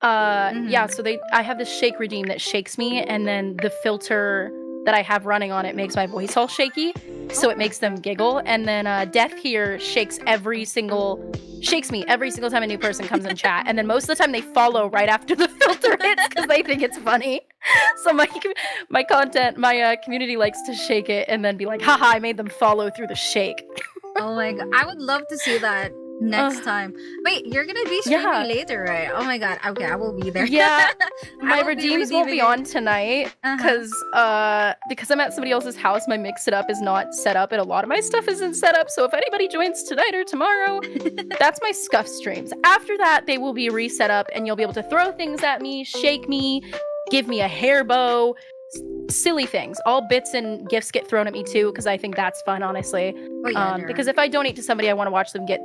yeah. So I have this shake redeem that shakes me, and then the filter that I have running on it makes my voice all shaky, so it makes them giggle. And then Death here shakes me every single time a new person comes in chat, and then most of the time they follow right after the filter hits because they think it's funny. So my community likes to shake it and then be like, haha, I made them follow through the shake. Oh my god, I would love to see that next time. Wait, you're gonna be streaming later, right? Oh my god. Okay, I will be there. Yeah, my redeems won't be on tonight because I'm at somebody else's house. My Mix It Up is not set up, and a lot of my stuff isn't set up. So if anybody joins tonight or tomorrow, that's my scuff streams. After that, they will be reset up, and you'll be able to throw things at me, shake me, give me a hair bow, silly things. All bits and gifts get thrown at me too, because I think that's fun, honestly. Because if I donate to somebody, I want to watch them get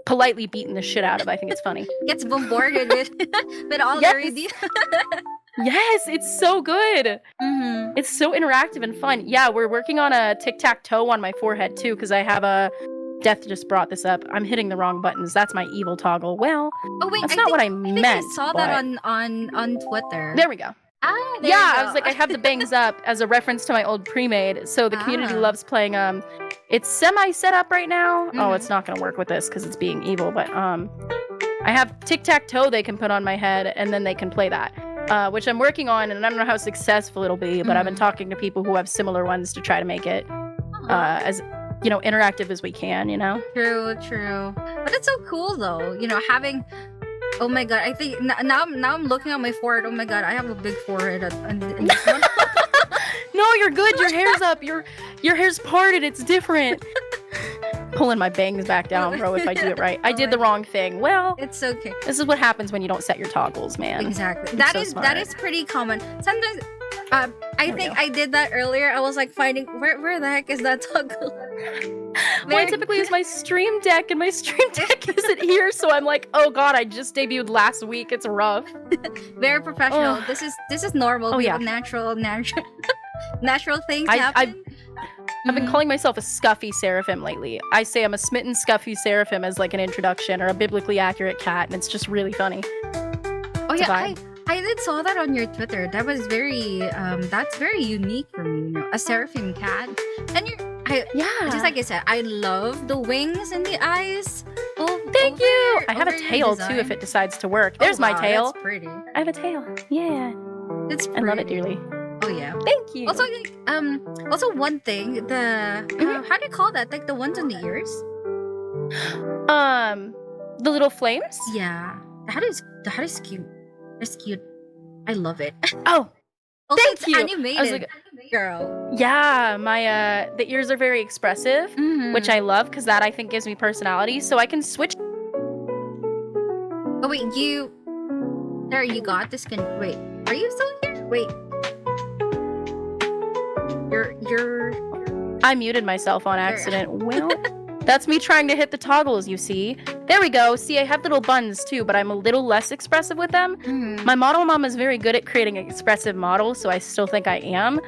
politely beaten the shit out of. I think it's funny. Gets bombarded with all the redeem. Yes, it's so good. It's so interactive and fun. Yeah, we're working on a tic-tac-toe on my forehead too, because I have a Death just brought this up. I'm hitting the wrong buttons. That's my evil toggle. Well, that's not what I meant. I saw that on Twitter. There we go. There you go. I was like, I have the bangs up as a reference to my old pre-made. So the community loves playing. It's semi-set up right now. Oh, it's not gonna work with this because it's being evil. But I have tic-tac-toe they can put on my head, and then they can play that, which I'm working on, and I don't know how successful it'll be. But I've been talking to people who have similar ones to try to make it as interactive as we can. True. But it's so cool though. having. Oh my god! I think now I'm looking at my forehead. Oh my god! I have a big forehead. And this one. No, you're good. Your hair's up. Your hair's parted. It's different. pulling my bangs back down, bro, if I do it right. I did the wrong thing. Well, it's okay. This is what happens when you don't set your toggles, man. Exactly. I'm so That is pretty common. Sometimes I think I did that earlier. I was like finding where the heck is that toggle? Well, I typically use my stream deck, and my stream deck isn't here, so I'm like, oh god, I just debuted last week. It's rough. Very professional. This is normal. Oh, we yeah. have natural things happen. I've been calling myself a scuffy seraphim lately. I say I'm a smitten scuffy seraphim as like an introduction, or a biblically accurate cat, and it's just really funny. Oh yeah, I did saw that on your Twitter. That was very that's very unique for me. You know, a seraphim cat, and just like I said, I love the wings and the eyes. Thank you. I have a tail too if it decides to work. There's my tail. That's pretty. I have a tail. Yeah, it's pretty. I love it dearly. Oh yeah. Thank you. Also, also one thing, how do you call that? Like the ones on the ears? The little flames? Yeah. That is cute. That's cute. I love it. Oh, also, thank it's you. animated, I was like, girl. yeah, my the ears are very expressive, which I love because that I think gives me personality. So I can switch. Oh wait, Sarah, you got this. Wait, are you still here? Wait. You're I muted myself on accident. Well, that's me trying to hit the toggles, you see. There we go. See, I have little buns too, but I'm a little less expressive with them. My model mom is very good at creating expressive models, so I still think I am.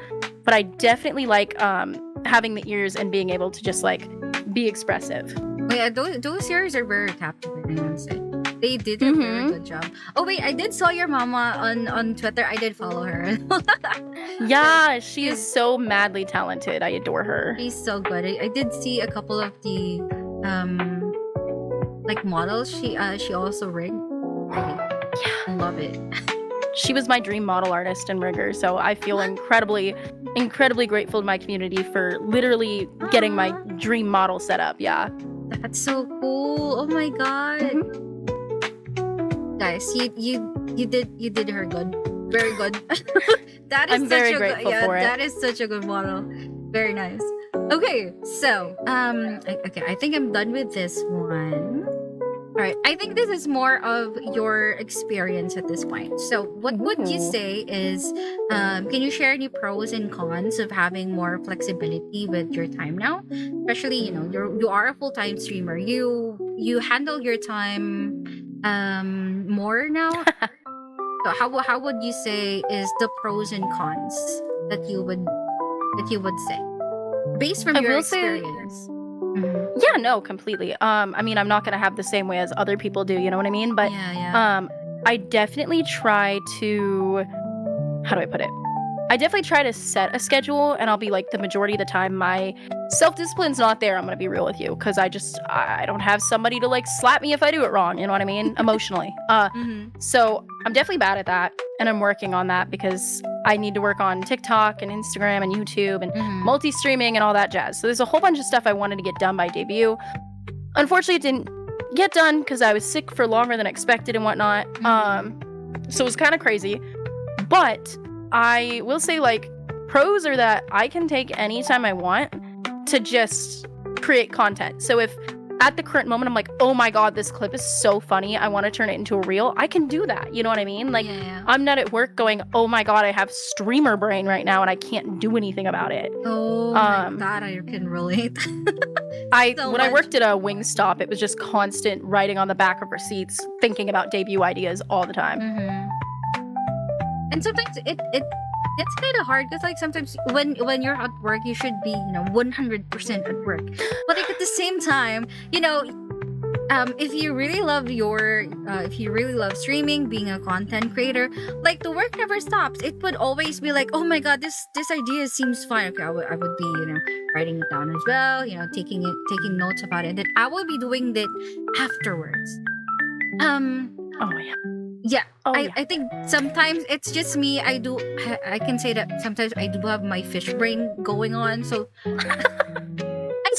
But I definitely like having the ears and being able to just like be expressive. Wait, those ears are very captivating, I would say. They did a very good job. Oh wait, I did saw your mama on Twitter. I did follow her. Yeah, she is so madly talented. I adore her. She's so good. I did see a couple of the like models she also rigged. I love it. She was my dream model artist and rigger, so I feel incredibly grateful to my community for literally getting my dream model set up. Yeah. That's so cool. Oh my god. Guys, you did her good. Very good. That is I'm very grateful for it. That is such a good model. Very nice. Okay, so I think I'm done with this one. All right, I think this is more of your experience at this point. So, what would you say is, can you share any pros and cons of having more flexibility with your time now? Especially, you are a full-time streamer. You handle your time more now. So how would you say is the pros and cons that you would say based from your experience? Yeah, no, completely. I mean, I'm not gonna have the same way as other people do, you know what I mean? But I definitely try to, how do I put it? I definitely try to set a schedule, and I'll be like, the majority of the time my self-discipline's not there. I'm gonna be real with you, because I don't have somebody to like slap me if I do it wrong, you know what I mean? Emotionally. So I'm definitely bad at that, and I'm working on that because I need to work on TikTok and Instagram and YouTube and multi-streaming and all that jazz. So there's a whole bunch of stuff I wanted to get done by debut. Unfortunately, it didn't get done because I was sick for longer than expected and whatnot. So it was kind of crazy. But I will say, like, pros are that I can take any time I want to just create content. So if at the current moment I'm like, oh my god, this clip is so funny, I want to turn it into a reel, I can do that. You know what I mean? Like, I'm not at work going, oh my god, I have streamer brain right now and I can't do anything about it. Oh my god, I can relate. When I worked at a Wingstop, it was just constant writing on the back of receipts, thinking about debut ideas all the time. And sometimes it's kind of hard because, like, sometimes when you're at work, you should be 100% at work. But like at the same time, if you really love streaming, being a content creator, like, the work never stops. It would always be like, oh my god, this idea seems fun. Okay, I would be writing it down as well, taking notes about it. And then I will be doing that afterwards. Oh yeah. Yeah, I think sometimes it's just me. I can say that sometimes I do have my fish brain going on. So I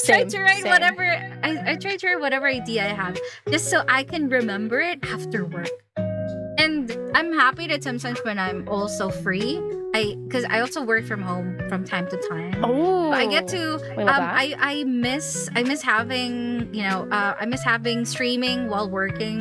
try to write whatever I try to write whatever idea I have, just so I can remember it after work. And I'm happy that sometimes when I'm also free, because I also work from home from time to time. Oh, I get to we love that. I miss having I miss having streaming while working.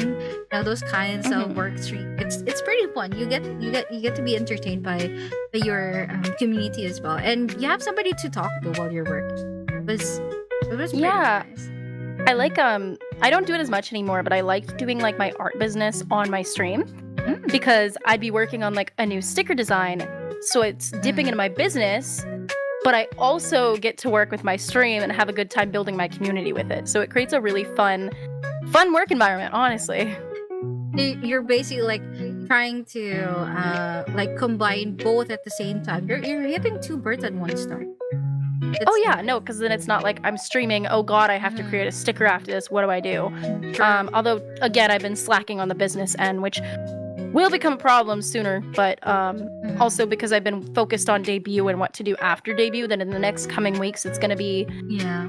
Those kinds of work stream. It's pretty fun. You get to be entertained by your community as well, and you have somebody to talk to while you're working. It was pretty nice. I like I don't do it as much anymore, but I liked doing like my art business on my stream because I'd be working on like a new sticker design, so it's dipping into my business, but I also get to work with my stream and have a good time building my community with it. So it creates a really fun work environment, honestly. You're basically like trying to like combine both at the same time. You're hitting two birds at one stone. No, because then it's not like I'm streaming, oh god, I have to create a sticker after this, what do I do? Although, again, I've been slacking on the business end, which will become a problem sooner, but also because I've been focused on debut and what to do after debut, then in the next coming weeks, it's going to be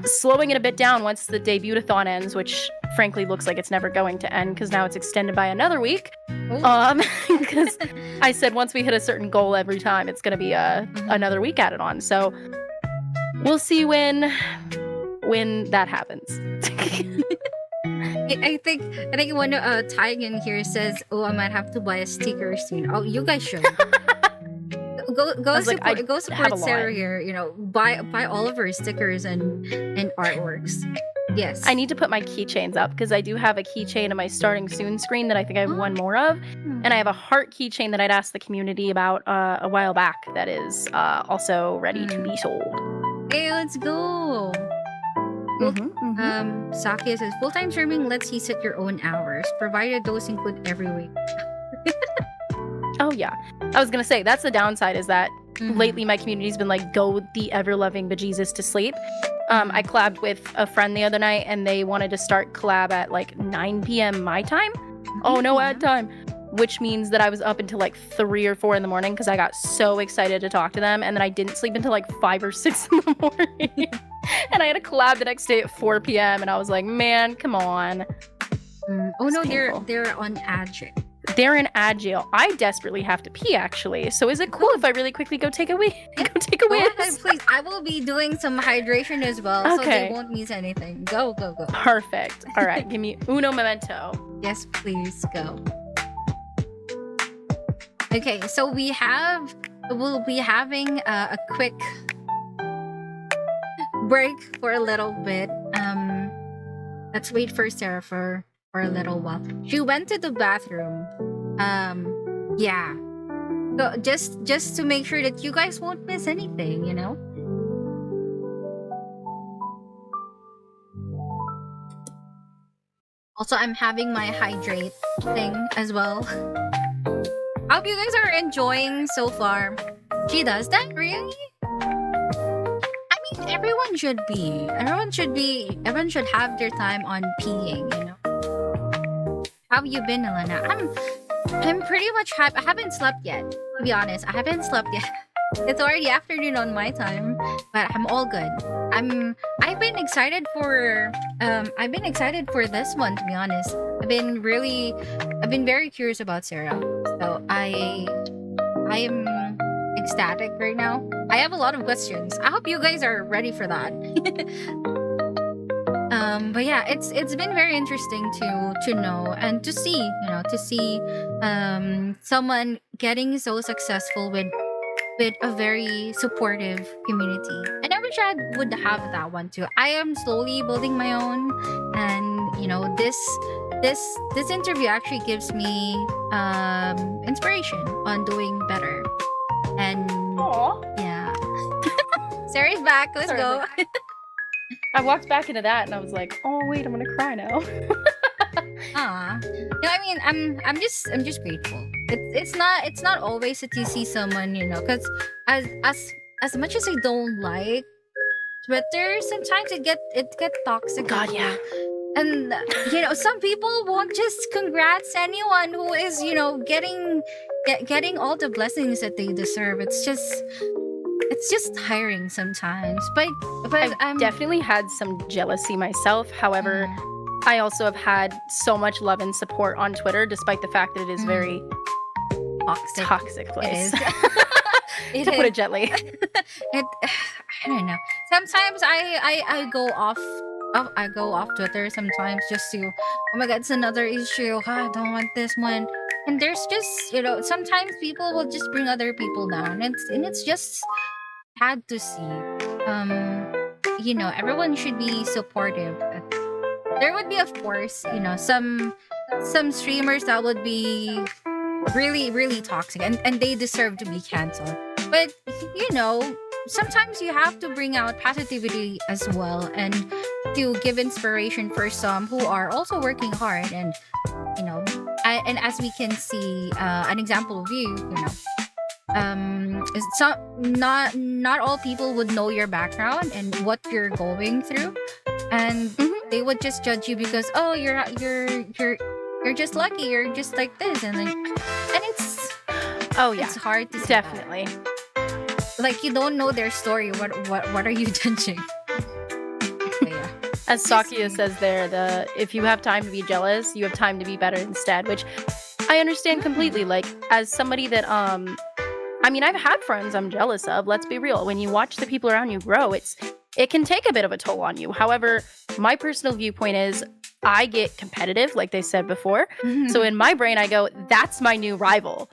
slowing it a bit down once the debut-a-thon ends, which frankly looks like it's never going to end because now it's extended by another week. Because I said once we hit a certain goal every time, it's going to be another week added on. So we'll see when that happens. I think one tying in here says, "Oh, I might have to buy a sticker soon." Oh, you guys should go support Sera here. Buy all of her stickers and artworks. Yes, I need to put my keychains up because I do have a keychain in my starting soon screen that I think I have one more of, and I have a heart keychain that I'd asked the community about a while back that is also ready to be sold. Hey, let's go. Saki says, full-time streaming lets you set your own hours, provided those include every week. Oh, yeah. I was going to say, that's the downside is that lately my community's been like, go the ever-loving bejesus to sleep. I collabed with a friend the other night, and they wanted to start collab at like 9 p.m. my time. Oh, no ad time. Which means that I was up until like 3 or 4 in the morning because I got so excited to talk to them, and then I didn't sleep until like 5 or 6 in the morning. And I had a collab the next day at 4 p.m. and I was like, man, come on. Oh no, they're on Agile. They're in Agile. I desperately have to pee, actually. So is it cool if I really quickly go take a whiz? Please. I will be doing some hydration as well, so they won't miss anything. Go. Perfect. All right, give me uno momento. Yes, please go. Okay, so we'll be having a quick break for a little bit. Let's wait for Sera for a little while. She went to the bathroom. Yeah. So just to make sure that you guys won't miss anything, Also, I'm having my hydrate thing as well. I hope you guys are enjoying so far. She does that? Really? I mean, everyone should be. Everyone should have their time on peeing, How have you been, Elena? I'm pretty much happy. I haven't slept yet, to be honest. I haven't slept yet. It's already afternoon on my time, but I'm all good. I've been excited for this one, to be honest. I've been very curious about Sera. So I am ecstatic right now. I have a lot of questions. I hope you guys are ready for that. But yeah, it's been very interesting to know and to see, someone getting so successful with a very supportive community. And I wish I would have that one too. I am slowly building my own, and this interview actually gives me inspiration on doing better. And yeah. Sera's back. Let's go. I walked back into that and I was like, oh wait, I'm gonna cry now. No, I mean, I'm just grateful. It's not always that you see someone, because as much as I don't like Twitter, sometimes it get toxic. God, yeah. And some people won't just congrats anyone who is getting all the blessings that they deserve. It's just tiring sometimes. But I've definitely had some jealousy myself. However, I also have had so much love and support on Twitter, despite the fact that it is very toxic place. It is. It to put is. it gently. It. I don't know. Sometimes I go off. I go off Twitter sometimes just to. Oh my god, it's another issue. I don't want this one. And there's just sometimes people will just bring other people down. And it's just sad to see. Everyone should be supportive. There would be, of course, some streamers that would be really, really toxic, and they deserve to be canceled. But sometimes you have to bring out positivity as well, and to give inspiration for some who are also working hard. And and as we can see, an example of not all people would know your background and what you're going through, and they would just judge you because you're just lucky, you're just like this, and it's it's hard to see that. Definitely. Like, you don't know their story. What are you judging? So, yeah. As Sakia says there, if you have time to be jealous, you have time to be better instead, which I understand completely. Like, as somebody that I've had friends I'm jealous of. Let's be real. When you watch the people around you grow, it can take a bit of a toll on you. However, my personal viewpoint is I get competitive, like they said before. So in my brain, I go, that's my new rival.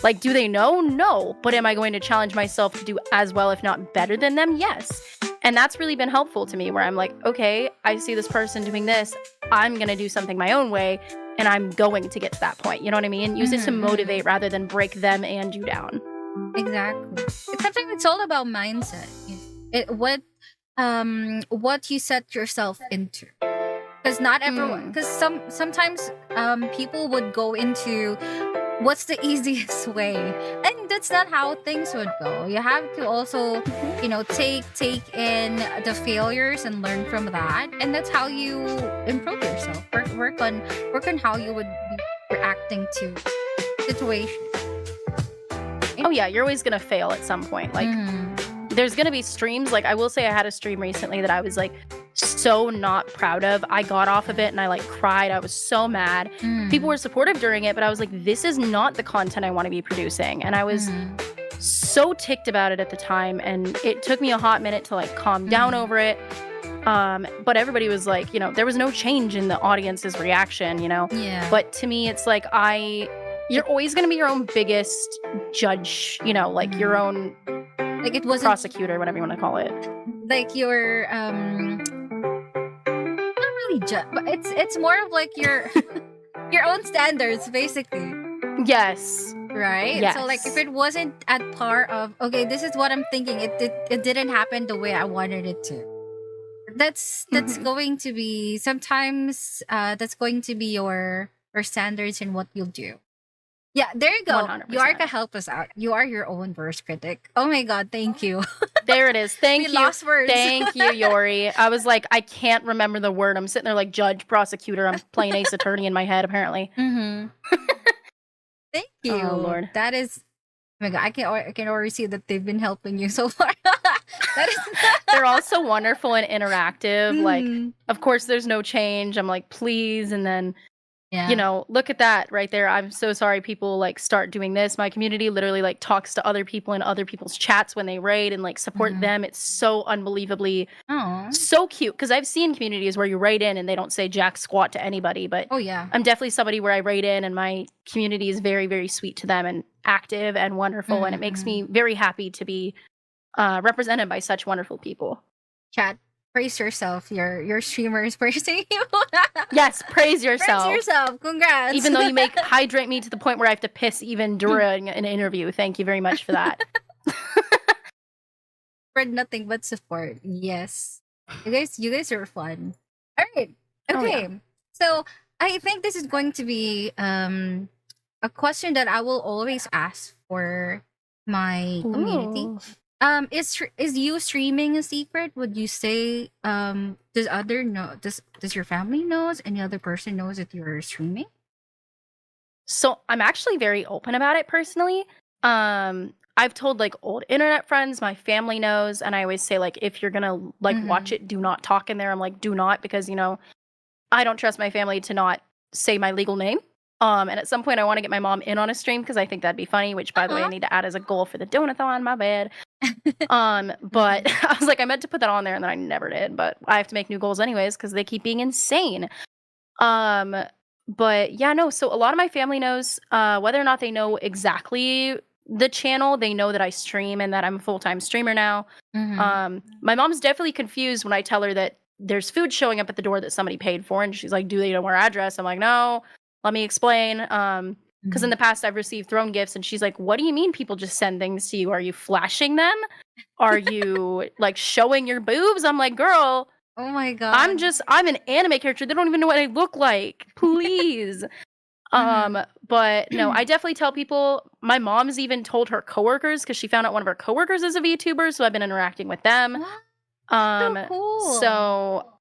Like, do they know? No. But am I going to challenge myself to do as well, if not better than them? Yes. And that's really been helpful to me, where I'm like, okay, I see this person doing this. I'm going to do something my own way, and I'm going to get to that point. You know what I mean? Use it to motivate rather than break them and you down. Exactly. Sometimes it's all about mindset. What you set yourself into. Because not everyone. Because sometimes people would go into what's the easiest way, and that's not how things would go. You have to also, take in the failures and learn from that, and that's how you improve yourself. Work on how you would be reacting to situations. Oh yeah, you're always gonna fail at some point. Like, there's gonna be streams. Like, I will say I had a stream recently that I was like so not proud of. I got off of it and I like cried. I was so mad. People were supportive during it, but I was like, this is not the content I want to be producing. And I was so ticked about it at the time, and it took me a hot minute to like calm down over it. But everybody was like, there was no change in the audience's reaction, Yeah. But to me, it's like you're always going to be your own biggest judge, like your own like it wasn't prosecutor, whatever you want to call it. like your not really judge, but it's more of like your your own standards, basically. Yes. Right? Yes. So like if it wasn't at par of, okay, this is what I'm thinking, it didn't happen the way I wanted it to. That's going to be sometimes that's going to be your standards in what you'll do. Yeah, there you go. 100%. Yorka, help us out. You are your own worst critic. Oh my god, thank you. There it is. Thank We you. lost words. Thank you, Yori. I was like, I can't remember the word. I'm sitting there like judge, prosecutor. I'm playing ace attorney in my head, apparently. Thank you. Oh, Lord. That is, oh my god, I can already see that they've been helping you so far. That is They're all so wonderful and interactive. Like, of course, there's no change. I'm like, please. And then, yeah. look at that right there. I'm so sorry people like start doing this. My community literally like talks to other people in other people's chats when they raid and like support them. It's so unbelievably so cute, because I've seen communities where you raid in and they don't say jack squat to anybody, but Oh yeah. I'm definitely somebody where I raid in and my community is very, very sweet to them and active and wonderful, and it makes me very happy to be represented by such wonderful people. Chat, praise yourself. Your streamer is praising you. Yes, praise yourself. Praise yourself. Congrats. Even though you hydrate me to the point where I have to piss even during an interview. Thank you very much for that. Spread nothing but support. Yes. You guys are fun. All right. Okay. Oh, yeah. So I think this is going to be a question that I will always ask for my community. Ooh. Is you streaming a secret? Would you say does your family knows, any other person knows that you're streaming? So I'm actually very open about it personally. I've told like old internet friends, my family knows, and I always say like, if you're gonna like watch it, do not talk in there. I'm like, do not, because I don't trust my family to not say my legal name. And at some point I want to get my mom in on a stream because I think that'd be funny, which by the way I need to add as a goal for the donathon, my bad. But I was like, I meant to put that on there and then I never did, but I have to make new goals anyways because they keep being insane. But yeah, no, so a lot of my family knows, whether or not they know exactly the channel, they know that I stream and that I'm a full-time streamer now. My mom's definitely confused when I tell her that there's food showing up at the door that somebody paid for, and she's like, do they know our address? I'm like, no, let me explain. Because in the past I've received throne gifts, and she's like, what do you mean people just send things to you? Are you flashing them? Are you like showing your boobs? I'm like, girl, Oh my god. I'm an anime character. They don't even know what I look like. Please. But no, I definitely tell people. My mom's even told her coworkers because she found out one of her coworkers is a VTuber, so I've been interacting with them. So cool. So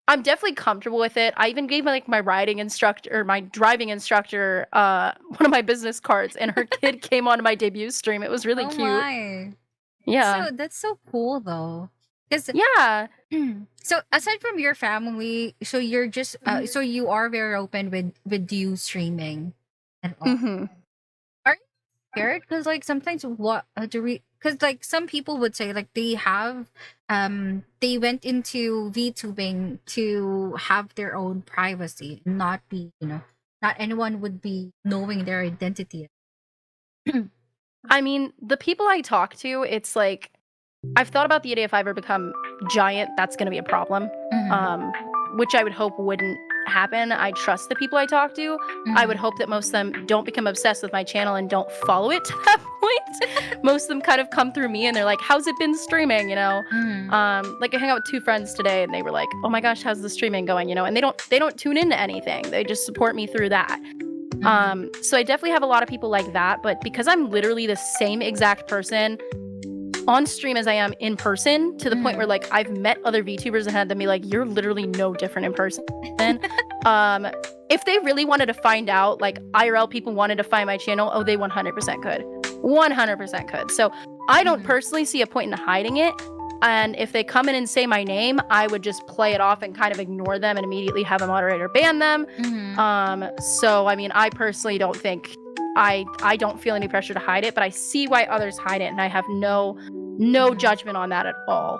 I'm definitely comfortable with it. I even gave my driving instructor, one of my business cards, and her kid came onto my debut stream. It was really cute. My. Yeah. So that's so cool though. Yeah. So aside from your family, so you're just so you are very open with you streaming and all. Are you scared? Because like sometimes because like some people would say like they went into VTubing to have their own privacy, not be not anyone would be knowing their identity. I mean, the people I talk to, it's like I've thought about the idea if I ever become giant, that's going to be a problem, which I would hope wouldn't happen. I trust the people I talk to. I would hope that most of them don't become obsessed with my channel and don't follow it to that point. Most of them kind of come through me and they're like, how's it been streaming, like I hung out with 2 friends today and they were like, oh my gosh, how's the streaming going, and they don't tune into anything. They just support me through that. So I definitely have a lot of people like that, but because I'm literally the same exact person on stream as I am in person, to the point where like I've met other VTubers and had them be like, you're literally no different in person. If they really wanted to find out, like IRL people wanted to find my channel, they 100% could. 100% could. So I don't personally see a point in hiding it. And if they come in and say my name, I would just play it off and kind of ignore them and immediately have a moderator ban them. So I mean, I personally don't think I don't feel any pressure to hide it, but I see why others hide it, and I have no judgment on that at all.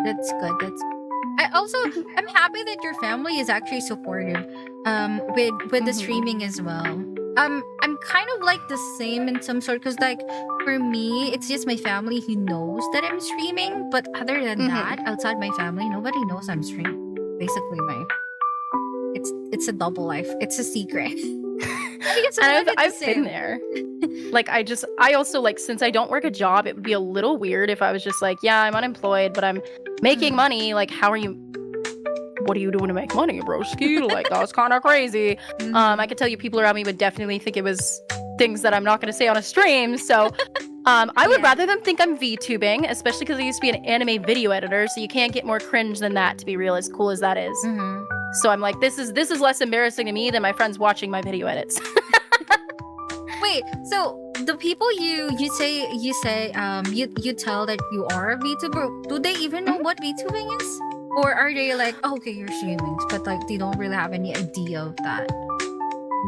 That's good. I'm happy that your family is actually supportive with the streaming as well. I'm kind of like the same in some sort, because like for me it's just my family who knows that I'm streaming, but other than that, outside my family, nobody knows I'm streaming. Basically it's a double life. It's a secret. I've been there. Like I also like, since I don't work a job, it would be a little weird if I was just like, yeah, I'm unemployed, but I'm making money. Like, what are you doing to make money, broski? Like, that's kind of crazy. I could tell you people around me would definitely think it was things that I'm not going to say on a stream. So I would rather them think I'm VTubing, especially because I used to be an anime video editor, so you can't get more cringe than that, to be real, as cool as that is. So I'm like, this is less embarrassing to me than my friends watching my video edits. Wait, so the people you tell that you are a VTuber, do they even know what VTubing is? Or are they like, oh, okay, you're streaming, but like they don't really have any idea of that?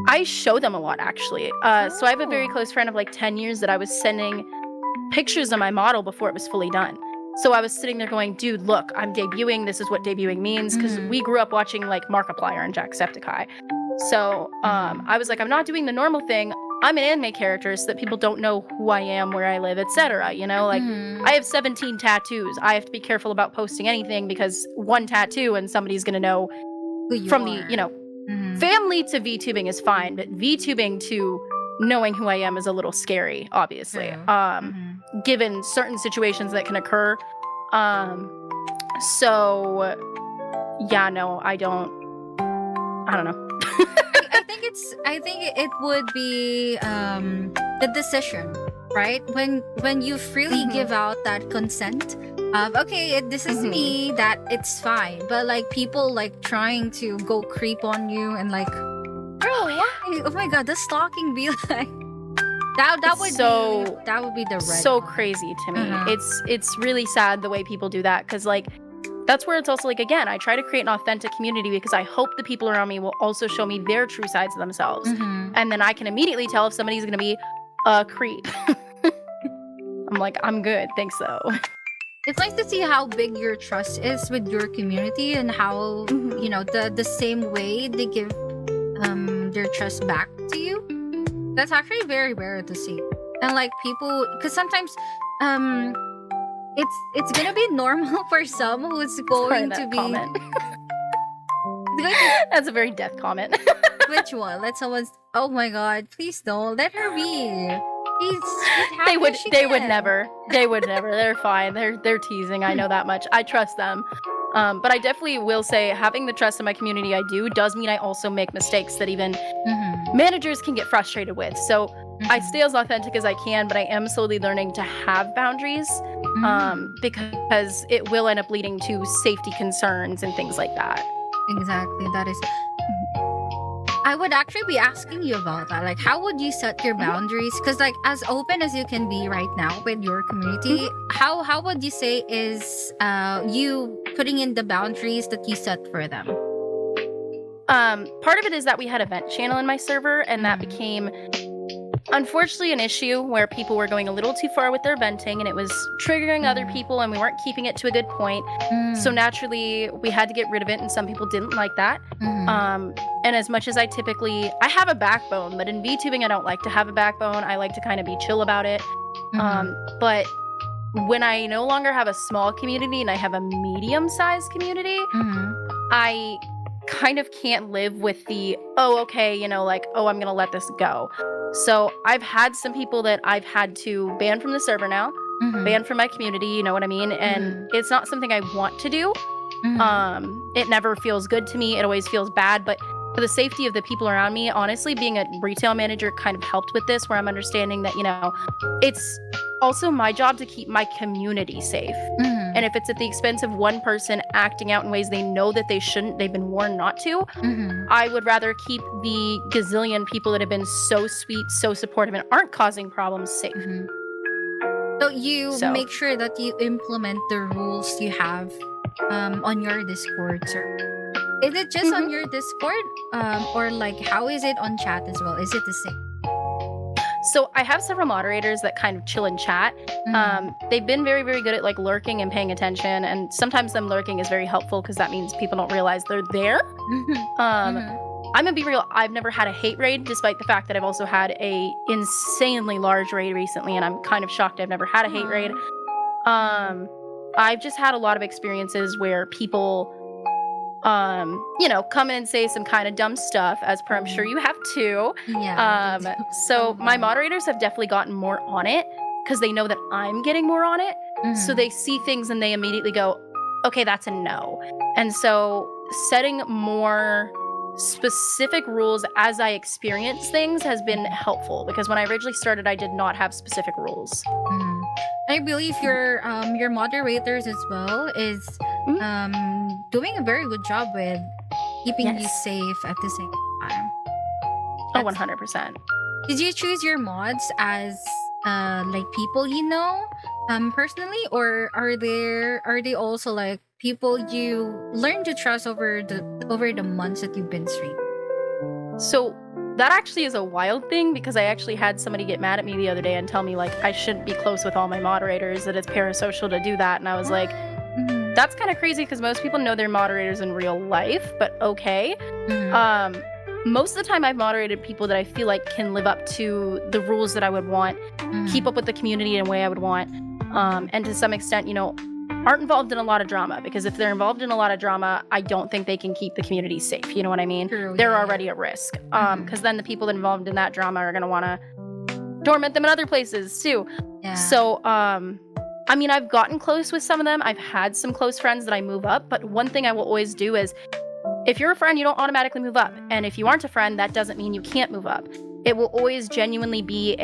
I show them a lot, actually. So I have a very close friend of like 10 years that I was sending pictures of my model before it was fully done. So I was sitting there going, dude, look, I'm debuting. This is what debuting means. Because we grew up watching like Markiplier and Jacksepticeye. So I was like, I'm not doing the normal thing. I'm an anime character, so that people don't know who I am, where I live, etc. Like I have 17 tattoos. I have to be careful about posting anything because one tattoo and somebody's gonna know from the, family to VTubing is fine, but VTubing to knowing who I am is a little scary, obviously. Given certain situations that can occur. So yeah, no, I don't know. I think it would be the decision, right? When you freely give out that consent of, okay, this is me, that it's fine. But like people like trying to go creep on you and like, girl, why? Oh my god, the stalking be like that would be the red so line. crazy to me. It's really sad the way people do that, because like that's where it's also like, again, I try to create an authentic community because I hope the people around me will also show me their true sides of themselves. And then I can immediately tell if somebody's going to be a creep. I'm like, I'm good. Thanks, though. It's nice to see how big your trust is with your community and how, you know, the same way they give their trust back to you. That's actually very rare to see. And like people, because sometimes it's gonna be normal for some who's going to be comment. That's a very death comment. Which one? Let someone. Oh my god! Please don't let her be. They would never. They're fine. They're teasing. I know that much. I trust them. But I definitely will say having the trust in my community I do does mean I also make mistakes that even managers can get frustrated with. So I stay as authentic as I can, but I am slowly learning to have boundaries because it will end up leading to safety concerns and things like that. Exactly. That is. I would actually be asking you about that. Like, how would you set your boundaries? Because, like, as open as you can be right now with your community, how would you say is you putting in the boundaries that you set for them? Part of it is that we had a vent channel in my server, and that became, unfortunately, an issue where people were going a little too far with their venting, and it was triggering other people, and we weren't keeping it to a good point. So naturally, we had to get rid of it, and some people didn't like that. And as much as I have a backbone, but in VTubing, I don't like to have a backbone. I like to kind of be chill about it. But when I no longer have a small community and I have a medium-sized community, I kind of can't live with the, I'm gonna let this go. So I've had some people that I've had to ban from the server now, ban from my community, you know what I mean? And it's not something I want to do. It never feels good to me. It always feels bad, but for the safety of the people around me, honestly, being a retail manager kind of helped with this, where I'm understanding that, it's also my job to keep my community safe. And if it's at the expense of one person acting out in ways they know that they shouldn't, they've been warned not to, I would rather keep the gazillion people that have been so sweet, so supportive, and aren't causing problems safe. So you make sure that you implement the rules you have on your Discord, sir. Is it just on your Discord? Or like, how is it on chat as well? Is it the same? So I have several moderators that kind of chill in chat. They've been very, very good at like lurking and paying attention. And sometimes them lurking is very helpful because that means people don't realize they're there. I'm gonna be real. I've never had a hate raid, despite the fact that I've also had a insanely large raid recently. And I'm kind of shocked I've never had a hate raid. I've just had a lot of experiences where people come in and say some kind of dumb stuff, as per I'm sure you have too. So my moderators have definitely gotten more on it because they know that I'm getting more on it. So they see things and they immediately go, okay, that's a no. And so setting more specific rules as I experience things has been helpful, because when I originally started, I did not have specific rules. I believe your moderators as well is doing a very good job with keeping you safe at the same time. 100%. Did you choose your mods as like people you know personally, or are they also like people you learn to trust over the months that you've been streaming? So that actually is a wild thing, because I actually had somebody get mad at me the other day and tell me like I shouldn't be close with all my moderators, that it's parasocial to do that. And I was like, that's kind of crazy, because most people know they're moderators in real life, but okay. Most of the time I've moderated people that I feel like can live up to the rules that I would want, keep up with the community in a way I would want, and to some extent, aren't involved in a lot of drama, because if they're involved in a lot of drama, I don't think they can keep the community safe. You know what I mean? True, they're already at risk. Because then the people involved in that drama are going to want to torment them in other places too. So, I've gotten close with some of them. I've had some close friends that I move up, but one thing I will always do is, if you're a friend, you don't automatically move up. And if you aren't a friend, that doesn't mean you can't move up. It will always genuinely be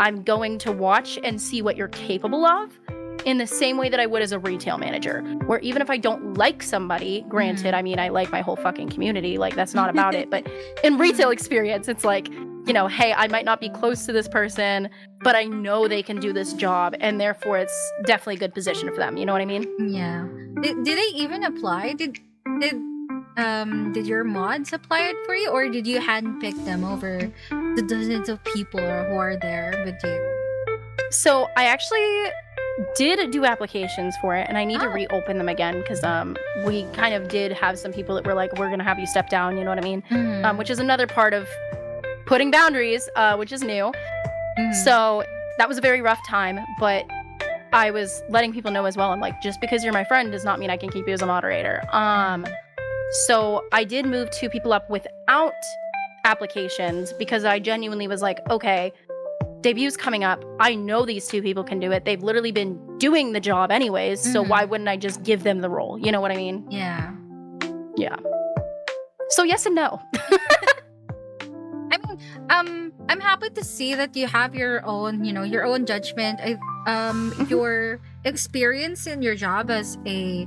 I'm going to watch and see what you're capable of, in the same way that I would as a retail manager, where even if I don't like somebody, granted, I like my whole fucking community, like that's not about it, but in retail experience, it's like, hey, I might not be close to this person, but I know they can do this job, and therefore it's definitely a good position for them. You know what I mean? Yeah. Did they even apply? Did your mods apply it for you, or did you handpick them over the dozens of people who are there with you? So I actually did do applications for it, and I need to reopen them again because we kind of did have some people that were like, we're gonna have you step down, you know what I mean? Which is another part of putting boundaries, which is new. So that was a very rough time, but I was letting people know as well. I'm like, just because you're my friend does not mean I can keep you as a moderator. So I did move 2 people up without applications because I genuinely was like, okay, debut's coming up. I know these 2 people can do it. They've literally been doing the job anyways, so why wouldn't I just give them the role? You know what I mean? Yeah. Yeah. So yes and no. I mean, I'm happy to see that you have your own, your own judgment. Your experience in your job as a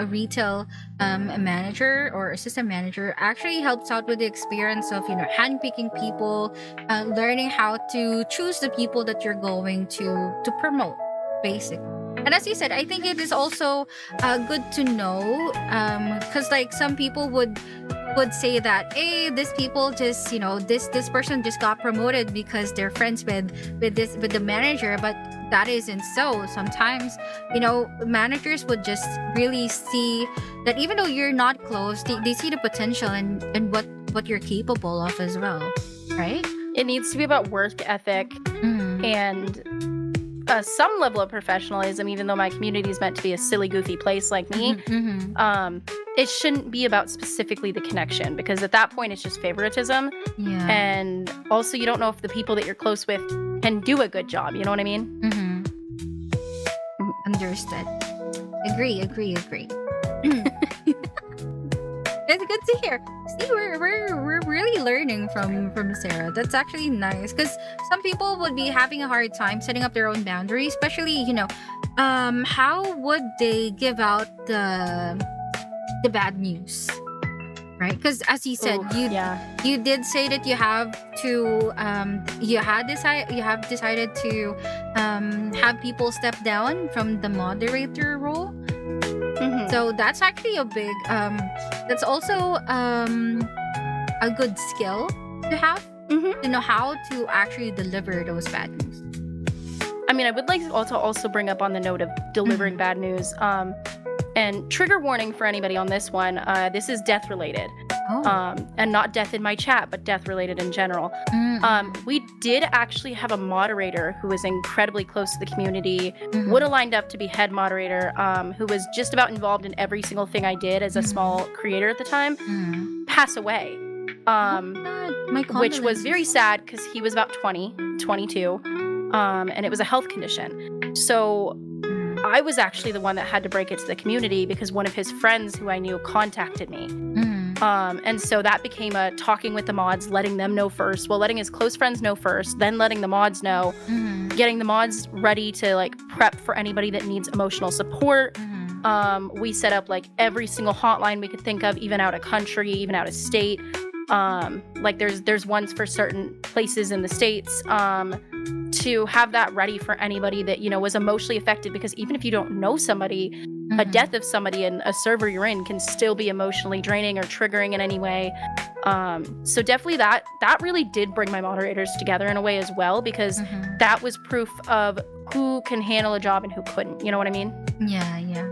retail manager or assistant manager actually helps out with the experience of handpicking people, learning how to choose the people that you're going to promote, basically. And as you said, I think it is also good to know, because like some people would say that, hey, this people just this person just got promoted because they're friends with the manager, but that isn't so. Sometimes managers would just really see that even though you're not close, they see the potential and what you're capable of as well, right? It needs to be about work ethic and some level of professionalism, even though my community is meant to be a silly, goofy place like me. It shouldn't be about specifically the connection, because at that point it's just favoritism. Yeah. And also you don't know if the people that you're close with can do a good job. You know what I mean? Understood. Agree. It's good to hear. See, we're really learning from Sera. That's actually nice, because some people would be having a hard time setting up their own boundaries, especially how would they give out the bad news, right? Because as you said, you did say that you have to you have decided to have people step down from the moderator role. So that's actually a big that's also a good skill to have, to know how to actually deliver those bad news. I mean, I would like to also bring up on the note of delivering bad news, and trigger warning for anybody on this one. This is death related. And not death in my chat, but death related in general. We did actually have a moderator who was incredibly close to the community, would have lined up to be head moderator, who was just about involved in every single thing I did as a small creator at the time, pass away. Which was very sad because he was about 22, and it was a health condition. So I was actually the one that had to break it to the community because one of his friends who I knew contacted me. And so that became a talking with the mods, letting them know first. Well, letting his close friends know first, then letting the mods know, getting the mods ready to like prep for anybody that needs emotional support. We set up like every single hotline we could think of, even out of country, even out of state. Like there's ones for certain places in the States, to have that ready for anybody that, was emotionally affected, because even if you don't know somebody, a death of somebody in a server you're in can still be emotionally draining or triggering in any way. So definitely that really did bring my moderators together in a way as well, because that was proof of who can handle a job and who couldn't. You know what I mean? Yeah.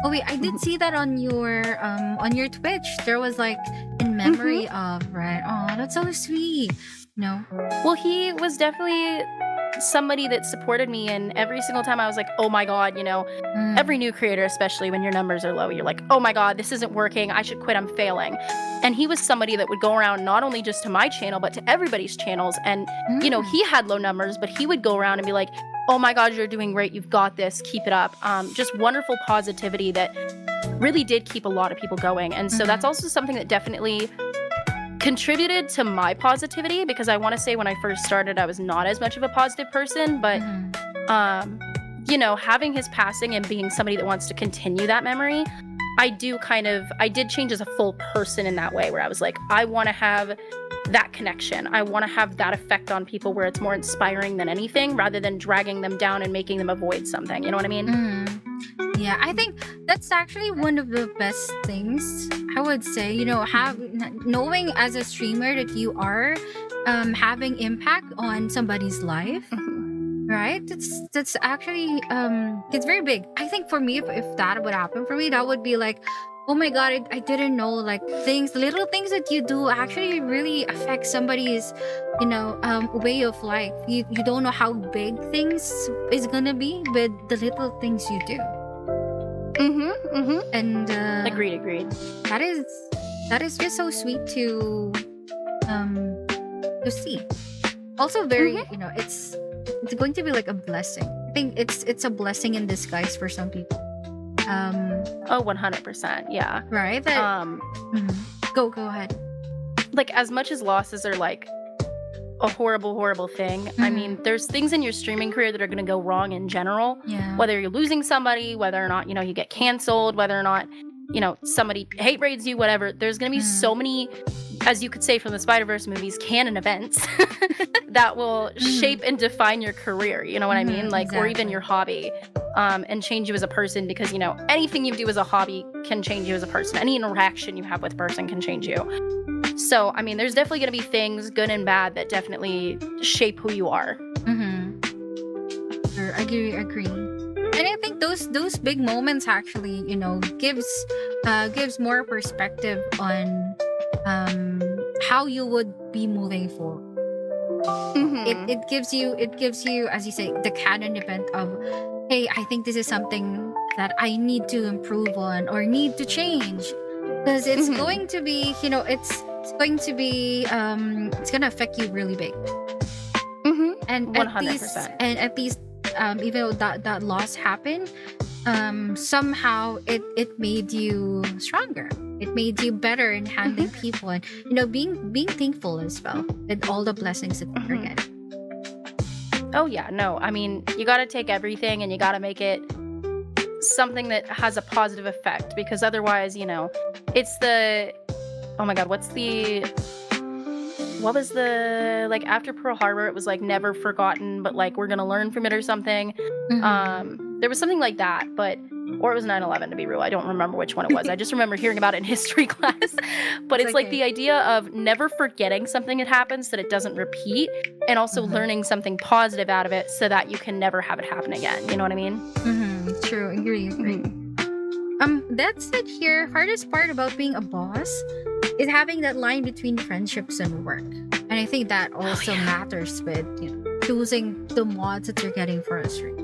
Oh wait, I did see that on your Twitch. There was like in memory of, right? Oh, that's so sweet. No. Well, he was definitely somebody that supported me, and every single time I was like, oh my god, every new creator, especially when your numbers are low, you're like, oh my god, this isn't working, I should quit, I'm failing. And he was somebody that would go around not only just to my channel but to everybody's channels, and he had low numbers, but he would go around and be like, oh my god, you're doing great, you've got this, keep it up. Just wonderful positivity that really did keep a lot of people going. And so that's also something that definitely contributed to my positivity, because I want to say when I first started, I was not as much of a positive person, but having his passing and being somebody that wants to continue that memory, I did change as a full person in that way, where I was like, I want to have that connection. I want to have that effect on people where it's more inspiring than anything, rather than dragging them down and making them avoid something. You know what I mean? Yeah, I think that's actually one of the best things I would say. Knowing as a streamer that you are having impact on somebody's life, right? That's actually it's very big. I think for me, if that would happen for me, that would be like, oh my god, I didn't know, like, little things that you do actually really affect somebody's way of life. You don't know how big things is gonna be with the little things you do. And Agreed. that is just so sweet to see. Also very, it's going to be like a blessing. I think it's a blessing in disguise for some people. 100%, yeah. Right? Go ahead. Like, as much as losses are like a horrible thing, I mean, there's things in your streaming career that are going to go wrong in general. Yeah. Whether you're losing somebody, whether or not, you get canceled, whether or not, somebody hate raids you, whatever. There's going to be so many, as you could say from the Spider-Verse movies, canon events that will shape and define your career. You know what I mean? Like, or even your hobby, and change you as a person, because, anything you do as a hobby can change you as a person. Any interaction you have with a person can change you. So, I mean, there's definitely going to be things, good and bad, that definitely shape who you are. Sure, I agree. And I think those big moments actually, gives more perspective on how you would be moving forward. It gives you, as you say, the canon event of, hey, I think this is something that I need to improve on or need to change, because it's going to be, it's going to be it's going to affect you really big. And 100%. At least even though that loss happened, somehow it made you stronger. It made you better in handling people, and being thankful as well with all the blessings that you're getting. Oh yeah, no, I mean, you got to take everything and you got to make it something that has a positive effect, because otherwise, it's the, oh my god, what was the, like, after Pearl Harbor, it was like never forgotten, but like we're gonna learn from it or something. There was something like that, or it was 9/11, to be real. I don't remember which one it was. I just remember hearing about it in history class. But it's like the idea of never forgetting something that happens so that it doesn't repeat, and also learning something positive out of it so that you can never have it happen again. You know what I mean? True. Agree. That said here, hardest part about being a boss is having that line between friendships and work. And I think that also matters with choosing the mods that you're getting for a stream.